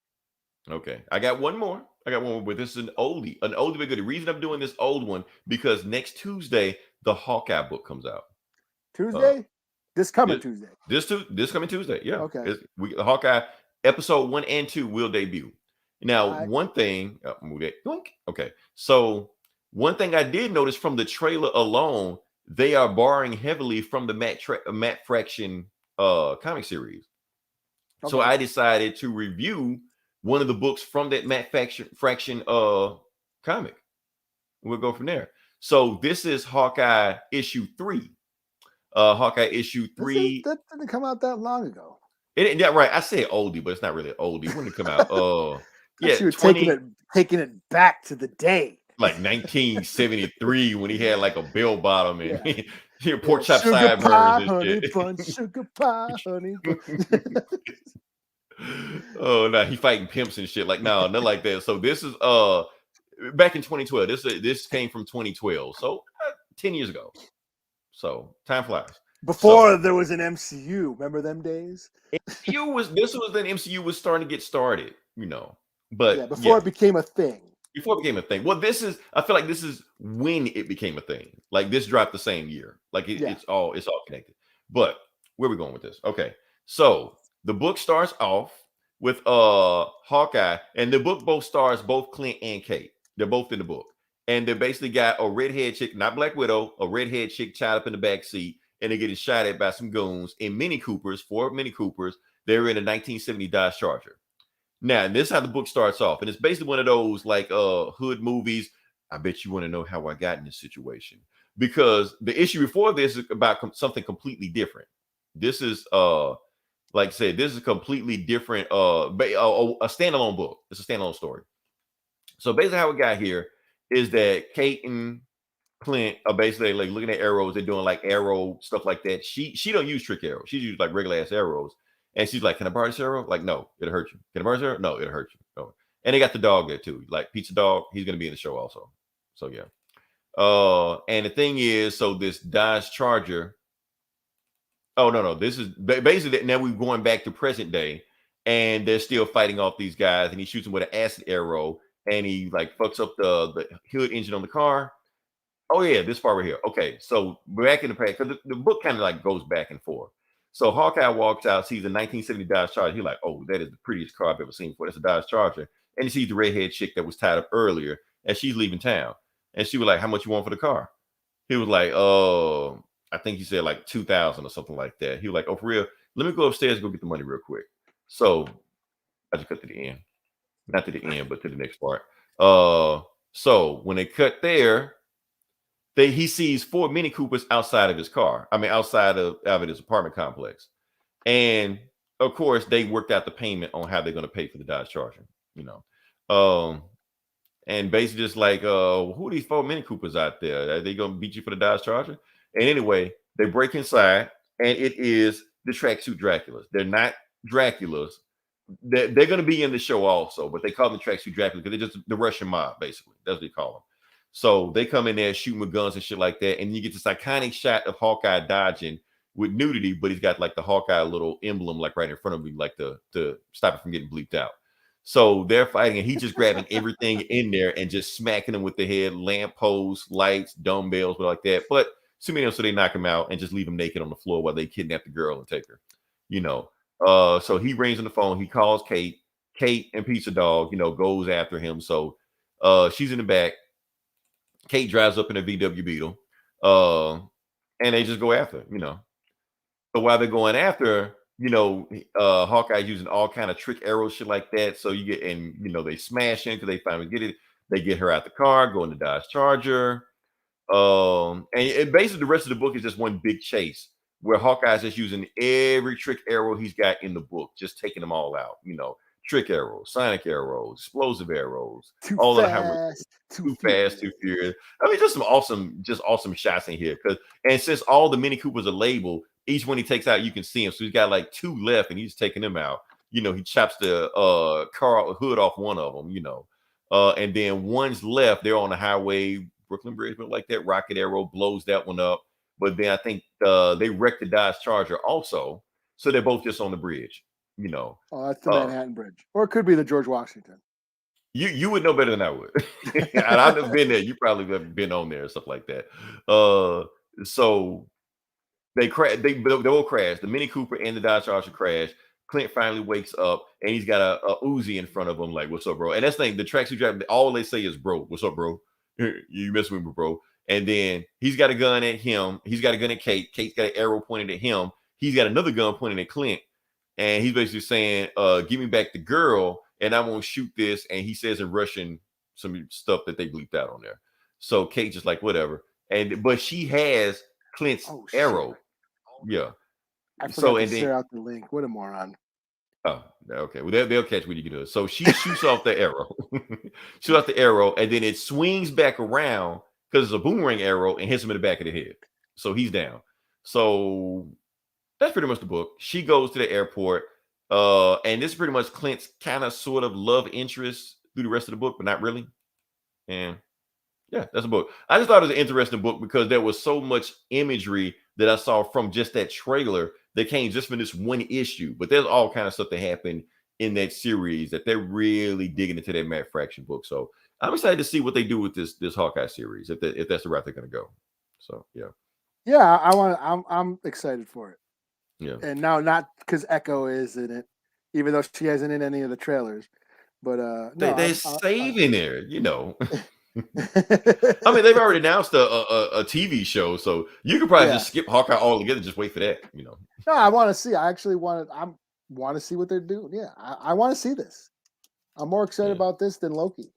Okay. I got one more, but this is an oldie but good. The reason I'm doing this old one, because next Tuesday, the Hawkeye book comes out. Tuesday? This coming Tuesday. This coming Tuesday, yeah. Okay. The Hawkeye episode 1 and 2 will debut. Now, one thing, okay. So one thing I did notice from the trailer alone, they are borrowing heavily from the Matt Fraction comic series. Okay. So I decided to review one of the books from that Matt Fraction comic. We'll go from there. So this is Hawkeye issue 3. Hawkeye issue 3. That didn't come out that long ago. Yeah, right. I said oldie, but it's not really oldie. When did it come out? Yeah, you were taking it back to the day, like 1973, when he had like a bell bottom and pork chop sideburns and honey shit. Bun, sugar pie, honey bun. Oh no, he fighting pimps and shit. Like no, nothing like that. So this is back in 2012. This came from 2012, so 10 years ago. So time flies. Before there was an MCU, remember them days? This was when MCU was starting to get started, But before it became a thing. Well, I feel like this is when it became a thing. Like this dropped the same year. Like it's all connected. But where are we going with this? Okay. So the book starts off with Hawkeye, and the book both stars both Clint and Kate. They're both in the book. And they basically got a redhead chick, not Black Widow, a redhead chick tied up in the back seat, and they're getting shot at by some goons in Ford Mini Coopers. They're in a 1970 Dodge Charger. Now, this is how the book starts off. And it's basically one of those like hood movies. I bet you want to know how I got in this situation. Because the issue before this is about something completely different. This is like I said, this is a completely different a standalone book. It's a standalone story. So basically how we got here is that Kate and Clint are basically like looking at arrows. They're doing like arrow stuff like that. She don't use trick arrows. She uses like regular ass arrows. And she's like, "Can I borrow this arrow?" Like, no, it'll hurt you. Can I borrow this arrow? No, it'll hurt you. No. And they got the dog there too. Like Pizza Dog, he's gonna be in the show also. So yeah. And the thing is, so this Dodge Charger. Oh no, this is basically now we're going back to present day, and they're still fighting off these guys, and he shoots them with an acid arrow, and he like fucks up the hood engine on the car. Oh yeah, this part right here. Okay, so back in the past, because the book kind of like goes back and forth. So Hawkeye walks out, sees a 1970 Dodge Charger. He's like, "Oh, that is the prettiest car I've ever seen before. That's a Dodge Charger." and he sees the redhead chick that was tied up earlier, and she's leaving town. And she was like, "How much you want for the car?" He was like, "Oh, I think he said like 2,000 or something like that." He was like, "Oh, for real? Let me go upstairs and go get the money real quick." So I just cut to the end, not to the end, but to the next part. So when they cut there, he sees 4 Mini Coopers outside of his car. I mean, outside of his apartment complex, and of course they worked out the payment on how they're going to pay for the Dodge Charger. You know, and basically just like, who are these 4 Mini Coopers out there? Are they going to beat you for the Dodge Charger? And anyway, they break inside, and it is the tracksuit Draculas. They're not Draculas. They're going to be in the show also, but they call them tracksuit Dracula because they're just the Russian mob, basically. That's what they call them. So they come in there shooting with guns and shit like that, and you get this iconic shot of Hawkeye dodging with nudity, but he's got like the Hawkeye little emblem like right in front of him, like to stop it from getting bleeped out. So they're fighting, and he's just grabbing everything in there and just smacking them with the head, lampposts, lights, dumbbells, but like that. But so they knock him out and just leave him naked on the floor while they kidnap the girl and take her. You know, so he rings on the phone. He calls Kate. Kate and Pizza Dog, goes after him. So she's in the back. Kate drives up in a VW Beetle, and they just go after her. So while they're going after her, Hawkeye using all kind of trick arrows, shit like that. So you get, and they smash in because they finally get it. They get her out the car, go in the Dodge Charger. And basically the rest of the book is just one big chase where Hawkeye's just using every trick arrow he's got in the book, just taking them all out. Trick arrows, sonic arrows, explosive arrows, Too all fast, of how too fast, too furious. I mean, just some awesome shots in here. And since all the Mini Coopers are labeled, each one he takes out, you can see him. So he's got like 2 left, and he's taking them out. He chops the car hood off one of them. And then one's left. They're on the highway, Brooklyn Bridge, but like that rocket arrow blows that one up. But then I think they wrecked the Dodge Charger also. So they're both just on the bridge. Oh, that's the Manhattan Bridge, or it could be the George Washington. You would know better than I would. And I've never been there. You probably have been on there and stuff like that. So they crash. They all crash. The Mini Cooper and the Dodge Charger crash. Clint finally wakes up, and he's got a Uzi in front of him. Like, "What's up, bro?" And that's the thing. The tracksuit driver, all they say is, "Bro, what's up, bro? You messing with me, bro?" And then he's got a gun at him. He's got a gun at Kate. Kate's got an arrow pointed at him. He's got another gun pointed at Clint. And he's basically saying, "Give me back the girl, and I won't shoot this." And he says in Russian some stuff that they bleeped out on there. So Kate just like, whatever. But she has Clint's arrow. Yeah. I forgot to share out the link. What a moron. Oh, okay. Well, they'll catch what you can do. So she shoots off the arrow. Shoots off the arrow, and then it swings back around because it's a boomerang arrow and hits him in the back of the head. So he's down. So that's pretty much the book. She goes to the airport, and this is pretty much Clint's kind of sort of love interest through the rest of the book, but not really. And yeah, that's a book. I just thought it was an interesting book because there was so much imagery that I saw from just that trailer that came just from this one issue. But there's all kind of stuff that happened in that series that they're really digging into that Matt Fraction book. So I'm excited to see what they do with this Hawkeye series, if that's the route they're going to go. So yeah, I'm excited for it. Yeah. And now, not because Echo is in it, even though she hasn't in any of the trailers, but they're saving her, I mean, they've already announced a TV show, so you could probably just skip Hawkeye altogether and just wait for that. No, I want to see. I actually want to see what they're doing. Yeah, I want to see this. I'm more excited about this than Loki.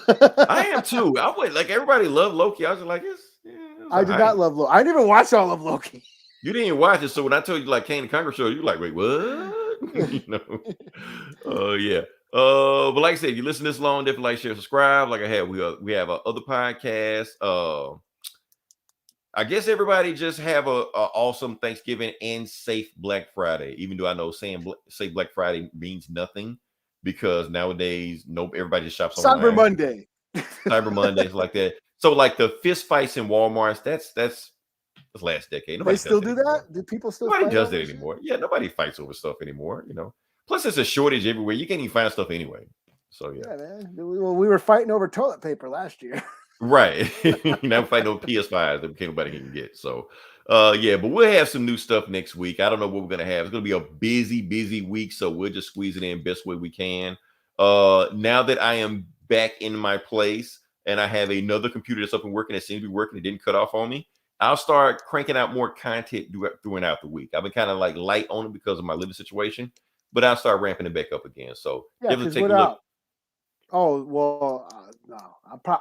I am too. I would like everybody loved Loki. I was like, I did not love Loki. I didn't even watch all of Loki. You didn't even watch it, so when I told you like Kane the Conqueror show, you're like, wait, what? Yeah. But like I said, if you listen this long, definitely like, share, subscribe. Like I had, we have other podcasts. I guess everybody just have a awesome Thanksgiving and safe Black Friday. Even though I know saying safe Black Friday means nothing because nowadays, everybody just shops online. Cyber Mondays like that. So like the fist fights in Walmarts, that's last decade. Nobody still do that? Do people still? Nobody does that anymore. Yeah, nobody fights over stuff anymore. Plus, there's a shortage everywhere. You can't even find stuff anyway. So yeah, man. Well, we were fighting over toilet paper last year. Right. Now we're fighting over PS5s that nobody can get. So yeah, but we'll have some new stuff next week. I don't know what we're gonna have. It's gonna be a busy week, so we'll just squeeze it in best way we can. Now that I am back in my place and I have another computer that's up and working, that seems to be working, it didn't cut off on me, I'll start cranking out more content throughout the week. I've been kind of like light on it because of my living situation, but I'll start ramping it back up again. So Yeah, definitely because take a look. oh well, no,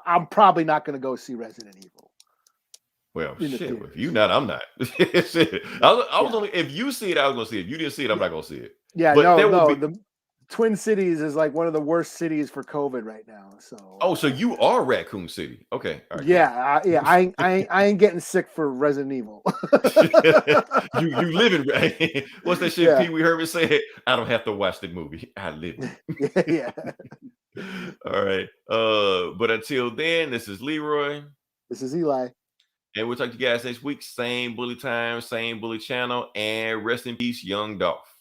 I'm probably not going to go see Resident Evil Well, in the shit. If you theaters. not, I'm not. Shit. I was Yeah. only, if you see it, I was gonna see it. If you didn't see it, I'm Yeah, not gonna see it. yeah, But no, there will no. be. The Twin Cities is like one of the worst cities for COVID right now. So Oh, so you are Raccoon City? Okay, all right, cool. yeah, I ain't getting sick for Resident Evil. You live in what's that shit Yeah, Pee Wee Herman said? I don't have to watch the movie. I live yeah, it. yeah. All right. But until then, this is Leroy. This is Eli. And we'll talk to you guys next week. Same bully time, same bully channel, and rest in peace, Young Dolph.